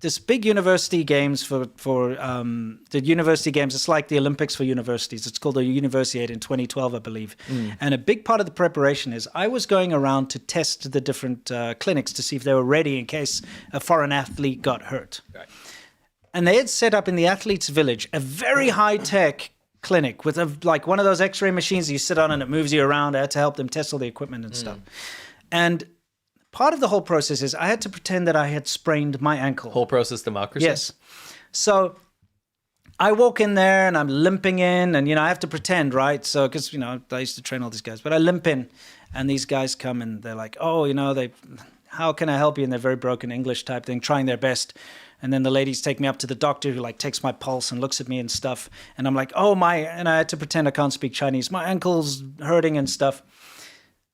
this big university games for the university games. It's like the Olympics for universities. It's called the Universiade in 2012, I believe. And a big part of the preparation is I was going around to test the different clinics to see if they were ready in case a foreign athlete got hurt. Right. And they had set up in the athletes' village a very high-tech clinic with like one of those X-ray machines you sit on and it moves you around. I had to help them test all the equipment and stuff. And part of the whole process is I had to pretend that I had sprained my ankle. Whole process democracy? Yes. So I walk in there and I'm limping in and, I have to pretend, right? So, because, I used to train all these guys, but I limp in and these guys come and they're like, oh, they how can I help you? And they're very broken English type thing, trying their best. And then the ladies take me up to the doctor who like takes my pulse and looks at me and stuff. And I'm like, oh my, and I had to pretend I can't speak Chinese. My ankle's hurting and stuff.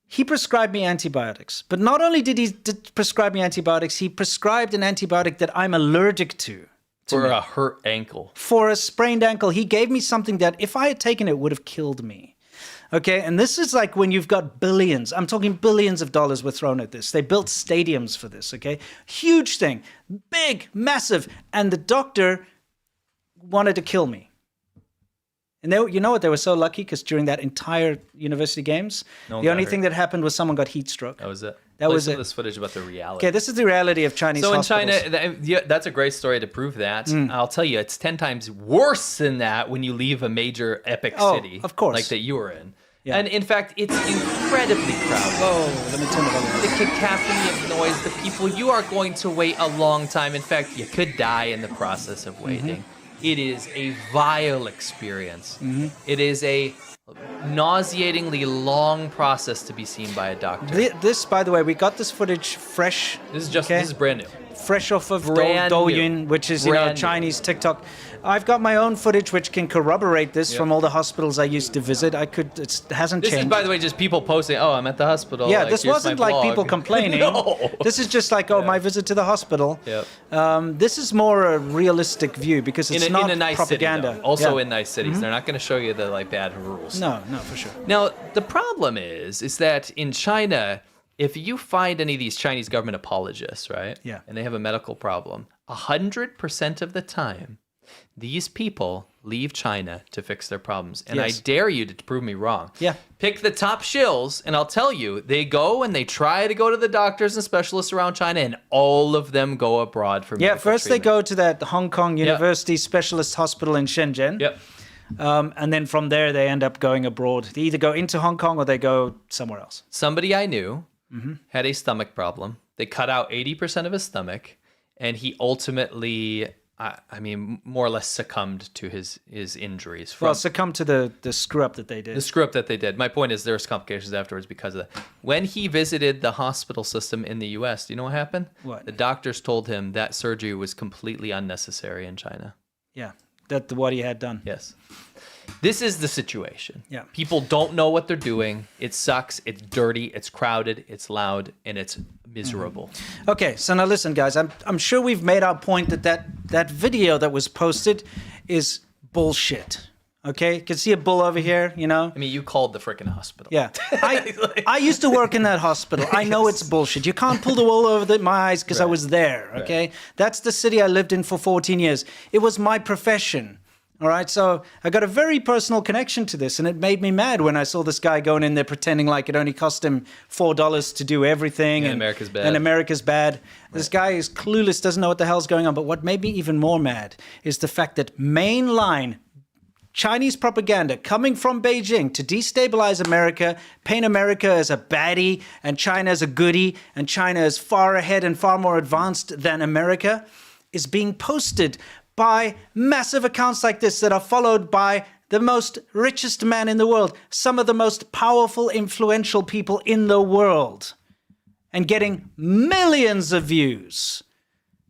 He prescribed me antibiotics. But not only did he prescribe me antibiotics, he prescribed an antibiotic that I'm allergic to. For a hurt ankle. For a sprained ankle. He gave me something that if I had taken it would have killed me. Okay, and this is like when you've got billions. I'm talking billions of dollars were thrown at this. They built stadiums for this, okay? Huge thing. Big, massive. And the doctor wanted to kill me. And they, you know what? They were so lucky because during that entire university games, the only thing that happened was someone got heat stroke. That was it. That was it. This footage about the reality. Okay, this is the reality of Chinese hospitals. So in China, that's a great story to prove that. I'll tell you, it's 10 times worse than that when you leave a major epic city. Of course. Like that you were in. Yeah. And in fact, it's incredibly crowded. Oh, let me turn it on. The cacophony of noise, the people, you are going to wait a long time. In fact, you could die in the process of waiting. It is a vile experience. It is a nauseatingly long process to be seen by a doctor. This, by the way, we got this footage fresh. This is brand new. Fresh off of Brand Douyin, new. which is Brand new. Chinese TikTok. I've got my own footage which can corroborate this from all the hospitals I used to visit. It hasn't This changed. is, by the way, just people posting, oh, I'm at the hospital. Yeah, like, this here's wasn't my like blog. people complaining. No. This is just like, my visit to the hospital. Yep. This is more a realistic view because it's not in a nice propaganda. city, though. Also Yeah. in nice cities. They're not going to show you the like bad rules. No, for sure. Now, the problem is that in China, if you find any of these Chinese government apologists, right? Yeah. And they have a medical problem, 100% of the time, these people leave China to fix their problems. And Yes. I dare you to prove me wrong. Yeah. Pick the top shills, and I'll tell you, they go and they try to go to the doctors and specialists around China, and all of them go abroad for medical First treatment. they go to that Hong Kong University Specialist Hospital in Shenzhen. Yep. And then from there, they end up going abroad. They either go into Hong Kong or they go somewhere else. Somebody I knew had a stomach problem. They cut out 80% of his stomach, and he ultimately, more or less succumbed to his injuries. Succumb to the screw-up that they did. The screw-up that they did. My point is there was complications afterwards because of that. When he visited the hospital system in the U.S., do you know what happened? What? The doctors told him that surgery was completely unnecessary in China. Yeah, what he had done. Yes. This is the situation. Yeah. People don't know what they're doing. It sucks. It's dirty. It's crowded. It's loud. And it's miserable. Okay, so now listen, guys. I'm sure we've made our point that video that was posted is bullshit. Okay, you can see a bull over here, you know? I mean, you called the frickin' hospital. Yeah. I used to work in that hospital. I know it's bullshit. You can't pull the wool over my eyes because I was there, okay? Right. That's the city I lived in for 14 years. It was my profession, all right? So I got a very personal connection to this, and it made me mad when I saw this guy going in there pretending like it only cost him $4 to do everything. And America's bad. And America's bad. This guy is clueless, doesn't know what the hell's going on. But what made me even more mad is the fact that mainline Chinese propaganda coming from Beijing to destabilize America, paint America as a baddie and China as a goodie, and China is far ahead and far more advanced than America, is being posted by massive accounts like this that are followed by the most richest man in the world, some of the most powerful, influential people in the world, and getting millions of views.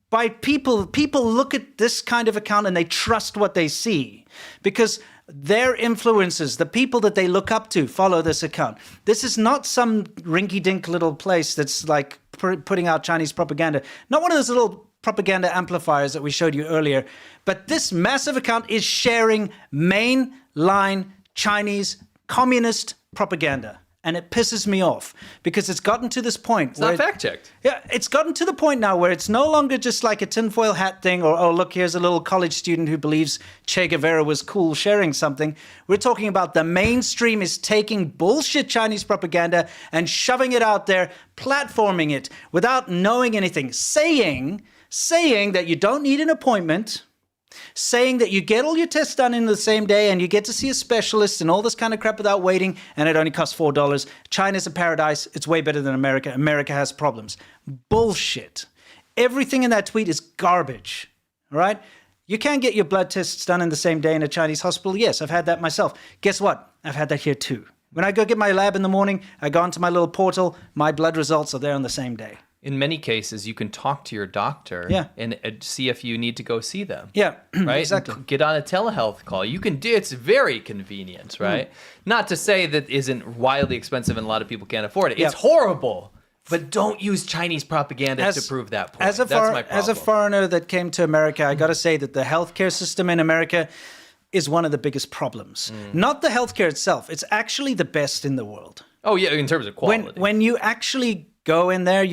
By people look at this kind of account and they trust what they see because their influencers, the people that they look up to, follow this account. This is not some rinky-dink little place that's like putting out Chinese propaganda. Not one of those little propaganda amplifiers that we showed you earlier. But this massive account is sharing mainline Chinese communist propaganda. And it pisses me off because it's gotten to this point. It's not fact-checked. Yeah, it's gotten to the point now where it's no longer just like a tinfoil hat thing or, oh, look, here's a little college student who believes Che Guevara was cool sharing something. We're talking about the mainstream is taking bullshit Chinese propaganda and shoving it out there, platforming it without knowing anything, saying that you don't need an appointment, saying that you get all your tests done in the same day and you get to see a specialist and all this kind of crap without waiting, and it only costs $4. China's a paradise. It's way better than America. America has problems. Bullshit. Everything in that tweet is garbage. All right? You can get your blood tests done in the same day in a Chinese hospital. Yes, I've had that myself. Guess what? I've had that here too. When I go get my lab in the morning, I go onto my little portal. My blood results are there on the same day. in many cases, you can talk to your doctor and see if you need to go see them. Yeah, right? exactly. Get on a telehealth call. You can do it's very convenient, right? Not to say that isn't wildly expensive and a lot of people can't afford it. It's horrible. But don't use Chinese propaganda to prove that point. That's my problem. As a foreigner that came to America, I got to say that the healthcare system in America is one of the biggest problems. Not the healthcare itself. It's actually the best in the world. Oh, yeah, in terms of quality. When you actually go in there,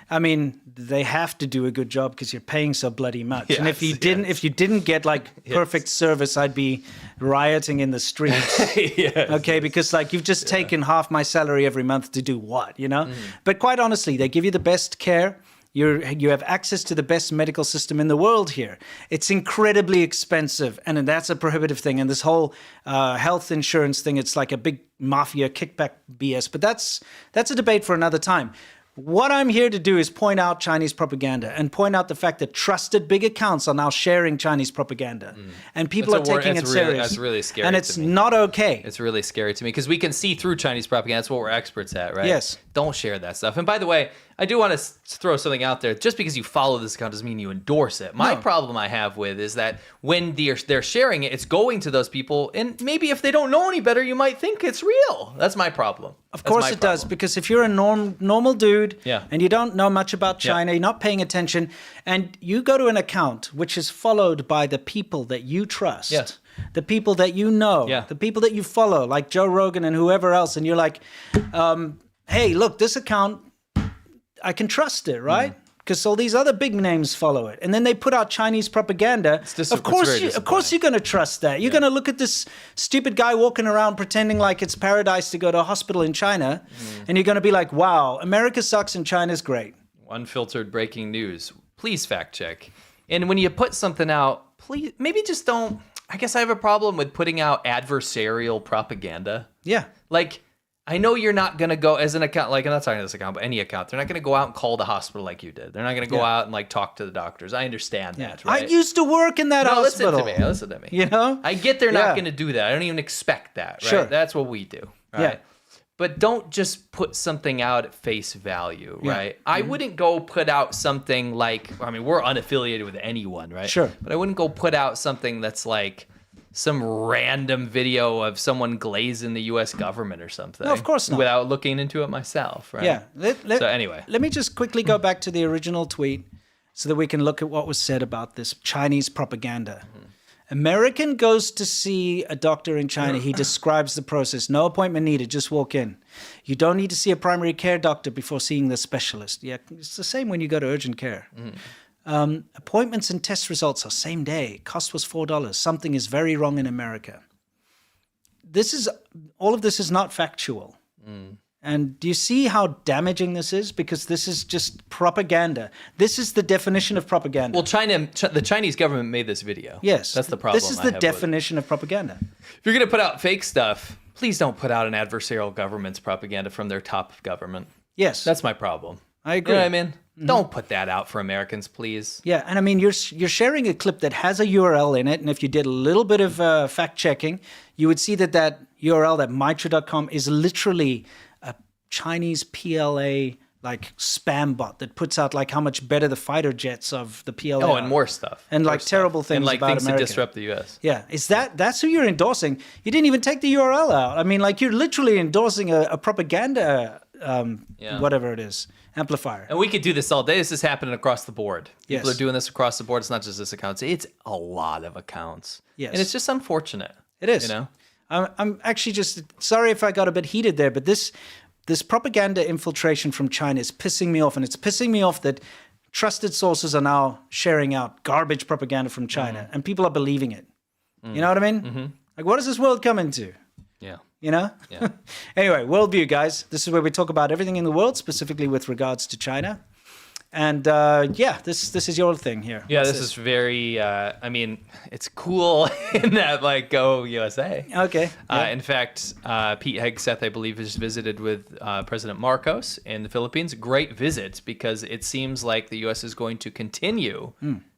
I mean, they have to do a good job because you're paying so bloody much. Yes, and if you didn't get like perfect service, I'd be rioting in the streets. Because like you've just taken half my salary every month to do what, you know? But quite honestly, they give you the best care. You have access to the best medical system in the world here. It's incredibly expensive, and that's a prohibitive thing. And this whole health insurance thing, it's like a big mafia kickback BS. But that's a debate for another time. What I'm here to do is point out Chinese propaganda and point out the fact that trusted big accounts are now sharing Chinese propaganda. And people are taking it serious. That's really scary and it's not okay. It's really scary to me because we can see through Chinese propaganda. That's what we're experts at, right? Yes. Don't share that stuff. And by the way, I do want to throw something out there. Just because you follow this account doesn't mean you endorse it. My problem I have with is that when they're sharing it, it's going to those people. And maybe if they don't know any better, you might think it's real. That's my problem. Of course it does, because if you're a normal dude and you don't know much about China, you're not paying attention, and you go to an account which is followed by the people that you trust, the people that you know, the people that you follow, like Joe Rogan and whoever else, and you're like, hey, look, this account, I can trust it, right? Because all these other big names follow it, and then they put out Chinese propaganda. Of course, you're going to trust that. You're going to look at this stupid guy walking around pretending like it's paradise to go to a hospital in China, and you're going to be like, "Wow, America sucks and China's great." Unfiltered breaking news. Please fact check. And when you put something out, please maybe just don't. I guess I have a problem with putting out adversarial propaganda. Yeah, like. I know you're not going to go as an account, like I'm not talking to this account, but any account. They're not going to go out and call the hospital like you did. They're not going to go out and like talk to the doctors. I understand that, right? I used to work in that hospital. Listen to me. You know? I get they're not going to do that. I don't even expect that, right? Sure. That's what we do, right? Yeah. But don't just put something out at face value, right? I wouldn't go put out something like, I mean, we're unaffiliated with anyone, right? Sure. But I wouldn't go put out something that's like, some random video of someone glazing the U.S. government or something. No, of course not. Without looking into it myself, right? Yeah. So anyway. Let me just quickly go back to the original tweet so that we can look at what was said about this Chinese propaganda. American goes to see a doctor in China. He describes the process. No appointment needed. Just walk in. You don't need to see a primary care doctor before seeing the specialist. Yeah, it's the same when you go to urgent care. Appointments and test results are same day. Cost was $4. Something is very wrong in America. All of this is not factual. And do you see how damaging this is? Because this is just propaganda. This is the definition of propaganda. Well, the Chinese government made this video. Yes. That's the problem. This is the definition of propaganda. If you're going to put out fake stuff, please don't put out an adversarial government's propaganda from their top government. Yes. That's my problem. I agree. You know what I mean? Don't put that out for Americans, please. Yeah, and I mean, you're sharing a clip that has a URL in it, and if you did a little bit of fact-checking, you would see that URL, that mitra.com, is literally a Chinese PLA, like, spam bot that puts out, like, how much better the fighter jets of the PLA Oh, are. and more stuff. And, like, terrible things about America. And, like, things to disrupt the U.S. Yeah, that's who you're endorsing. You didn't even take the URL out. I mean, like, you're literally endorsing a propaganda, whatever it is, amplifier. And we could do this all day. This is happening across the board. Yes. People are doing this across the board. It's not just this account. It's a lot of accounts. Yes. And it's just unfortunate. It is. You know? I'm actually just sorry if I got a bit heated there, but this propaganda infiltration from China is pissing me off. And it's pissing me off that trusted sources are now sharing out garbage propaganda from China and people are believing it. You know what I mean? Like, what does this world come into? Yeah. You know? Yeah. Anyway, worldview, guys. This is where we talk about everything in the world, specifically with regards to China. And this is your thing here. Yeah, this is very, I mean, it's cool in that, like, go USA. Okay. Yeah. In fact, Pete Hegseth, I believe, has visited with President Marcos in the Philippines. Great visit, because it seems like the U.S. is going to continue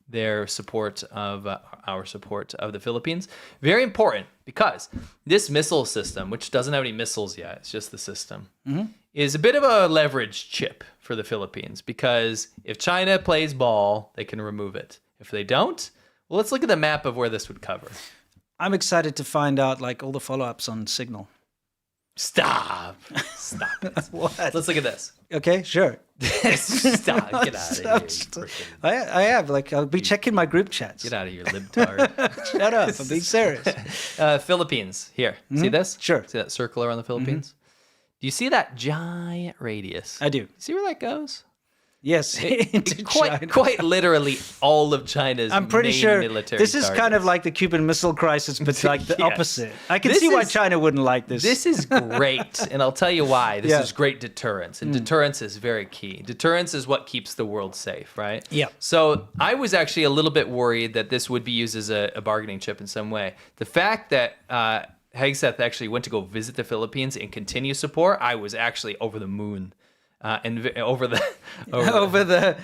their support of our support of the Philippines. Very important because this missile system, which doesn't have any missiles yet, it's just the system, is a bit of a leverage chip for the Philippines because if China plays ball, they can remove it. If they don't, well, let's look at the map of where this would cover. I'm excited to find out like all the follow-ups on Signal. Stop it. What? Let's look at this. Okay, sure. Stop. Get out of here. I have. Like, I'll be checking my group chats. Get out of here, libtard. Shut up. I'm being serious. Philippines. Here. See this? Sure. See that circle around the Philippines? Do you see that giant radius? I do. See where that goes? Yes. Into China. Quite literally all of China's I'm pretty main sure military this is targets. kind of like the Cuban Missile Crisis, but like the Yes. opposite. I can This see why is- China wouldn't like this. This is great, and I'll tell you why. This Yeah. is great deterrence, and deterrence is very key. Deterrence is what keeps the world safe, right? Yeah. So I was actually a little bit worried that this would be used as a bargaining chip in some way. The fact that Hegseth actually went to go visit the Philippines and continue support, I was actually over the moon. Over the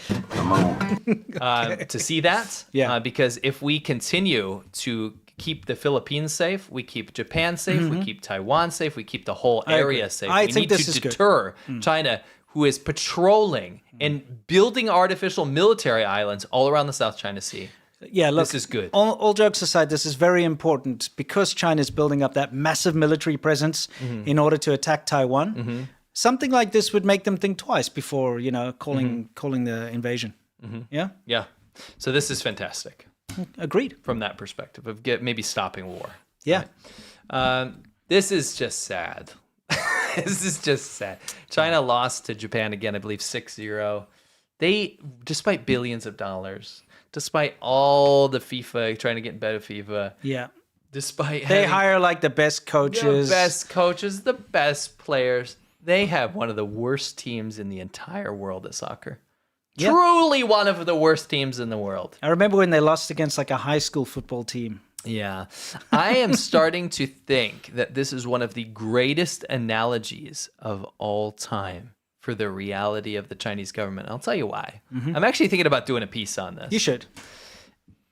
to see that, Yeah. because if we continue to keep the Philippines safe, we keep Japan safe, we keep Taiwan safe, we keep the whole area agree. safe. I We think need this to is good. deter China, who is patrolling and building artificial military islands all around the South China Sea. Yeah, look, This is good. All jokes aside, this is very important because China is building up that massive military presence in order to attack Taiwan. Something like this would make them think twice before, calling the invasion. Yeah, Yeah. So this is fantastic agreed. from that perspective of maybe stopping war. Yeah, This is just sad. This is just sad. China lost to Japan again, I believe 6-0. They, despite billions of dollars, despite all the FIFA trying to get better FIFA, yeah. despite They having hire like the best coaches. the best coaches, the best players, they have one of the worst teams in the entire world at soccer. Yeah. Truly one of the worst teams in the world. I remember when they lost against like a high school football team. Yeah. I am starting to think that this is one of the greatest analogies of all time for the reality of the Chinese government. I'll tell you why. I'm actually thinking about doing a piece on this. You should.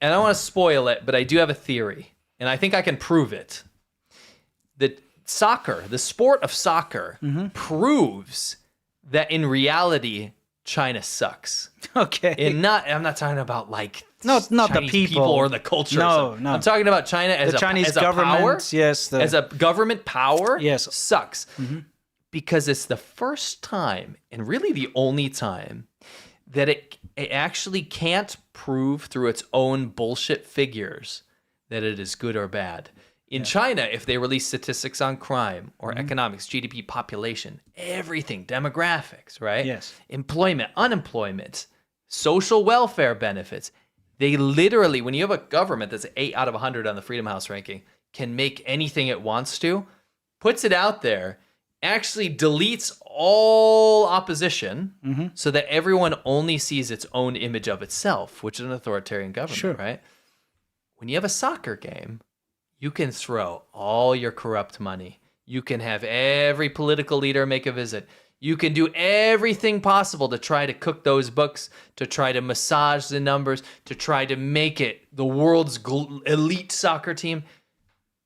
And I don't want to spoil it, but I do have a theory, and I think I can prove it. That soccer, the sport of soccer, proves that in reality, China sucks. Okay. I'm not talking about like No, it's not the Chinese people. or the culture. No, or something. no. I'm talking about China as The a Chinese as a government, power. yes, as a government power. Yes. sucks because it's the first time and really the only time that it actually can't prove through its own bullshit figures that it is good or bad. In China, if they release statistics on crime or economics, GDP, population, everything, demographics, right? Yes. Employment, unemployment, social welfare benefits, they literally, when you have a government that's 8 out of 100 on the Freedom House ranking, can make anything it wants to, puts it out there, actually deletes all opposition so that everyone only sees its own image of itself, which is an authoritarian government, Sure. right? When you have a soccer game, you can throw all your corrupt money. You can have every political leader make a visit. You can do everything possible to try to cook those books, to try to massage the numbers, to try to make it the world's elite soccer team.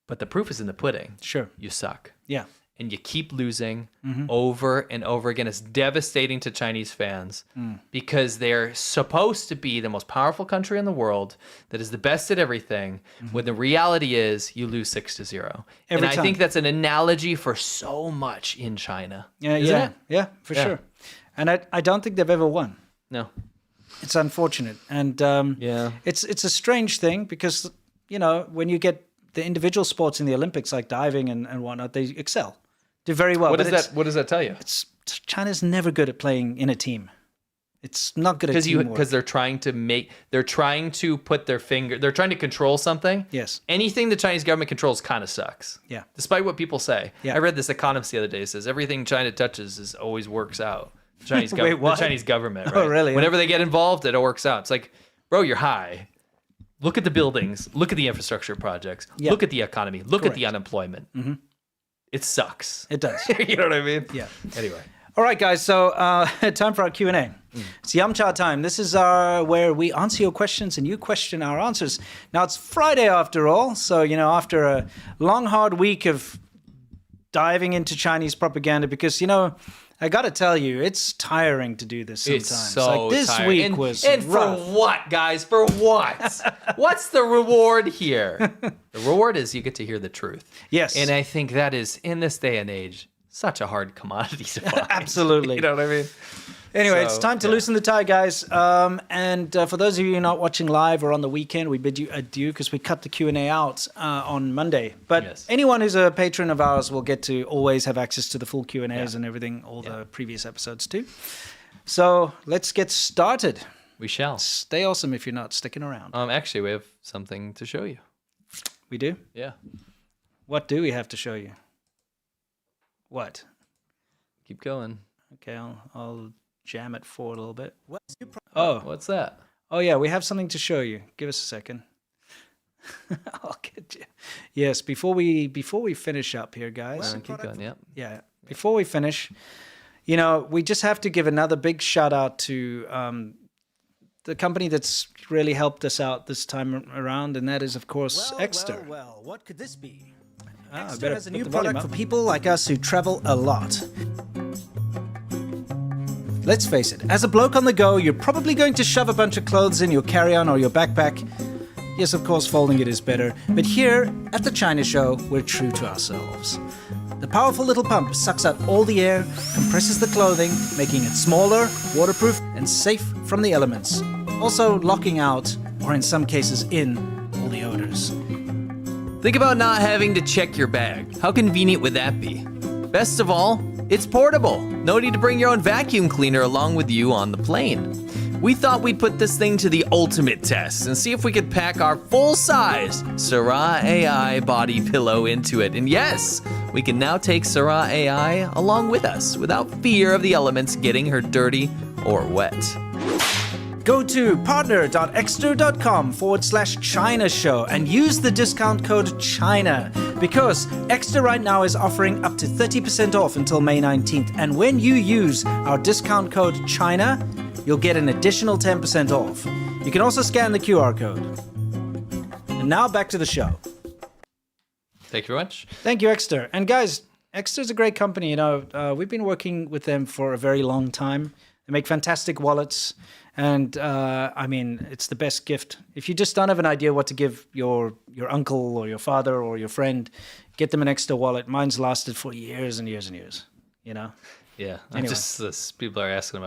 But the proof is in the pudding. Sure. You suck. Yeah. And you keep losing over and over again. It's devastating to Chinese fans because they're supposed to be the most powerful country in the world that is the best at everything, when the reality is you lose 6-0. Every and I time. think that's an analogy for so much in China. Yeah, Isn't yeah, it? yeah, for Yeah. sure. And I don't think they've ever won. No. It's unfortunate, and Yeah. it's a strange thing because when you get the individual sports in the Olympics like diving and whatnot, they excel, do very well. What But does that? What does that tell you? China's never good at playing in a team. It's not good at teamwork. Because they're trying to put their finger. They're trying to control something. Yes. Anything the Chinese government controls kind of sucks. Yeah. Despite what people say. Yeah. I read this economist the other day. It says everything China touches always works out. The Chinese Wait, what? The Chinese government. Oh, Right? really? Whenever they get involved, it works out. It's like, bro, you're high. Look at the buildings. Look at the infrastructure projects. Yeah. Look at the economy. Look at the Correct. unemployment. It sucks. It does. You know what I mean? Yeah. Anyway. All right, guys. So time for our Q&A. It's Yamcha time. This is where we answer your questions and you question our answers. Now, it's Friday after all. So, after a long, hard week of diving into Chinese propaganda, because, I got to tell you, it's tiring to do this sometimes. It's so this tiring. week was and rough. for what, guys? For what? What's the reward here? The reward is you get to hear the truth. Yes. And I think that is, in this day and age, such a hard commodity to find. Absolutely. You know what I mean? Anyway, So, it's time to loosen the tie, guys. And for those of you not watching live or on the weekend, we bid you adieu because we cut the Q&A out on Monday. But anyone who's a patron of ours will get to always have access to the full Q&As and everything, all the previous episodes too. So let's get started. We shall. Stay awesome if you're not sticking around. Actually, we have something to show you. We do? Yeah. What do we have to show you? What? Keep going. Okay, I'll jam it forward a little bit. What's that? Oh, yeah, we have something to show you. Give us a second. I'll get you. Yes, before we finish up here, guys. Keep going, Yeah, before we finish, we just have to give another big shout out to the company that's really helped us out this time around, and that is, of course, Exter. Well, what could this be? Exter has a new product for people like us who travel a lot. Let's face it, as a bloke on the go, you're probably going to shove a bunch of clothes in your carry-on or your backpack. Yes, of course, folding it is better, but here at the China Show, we're true to ourselves. The powerful little pump sucks out all the air, compresses the clothing, making it smaller, waterproof, and safe from the elements. Also locking out, or in some cases in, all the odors. Think about not having to check your bag. How convenient would that be? Best of all, it's portable. No need to bring your own vacuum cleaner along with you on the plane. We thought we'd put this thing to the ultimate test and see if we could pack our full-size Sarah AI body pillow into it. And yes, we can now take Sarah AI along with us without fear of the elements getting her dirty or wet. Go to partner.exter.com/China Show and use the discount code CHINA because Exter right now is offering up to 30% off until May 19th. And when you use our discount code CHINA, you'll get an additional 10% off. You can also scan the QR code. And now back to the show. Thank you very much. Thank you, Exter. And guys, Exter's a great company. We've been working with them for a very long time. They make fantastic wallets. And, it's the best gift. If you just don't have an idea what to give your uncle or your father or your friend, get them an Exter wallet. Mine's lasted for years and years and years, Yeah. Anyway. People are asking about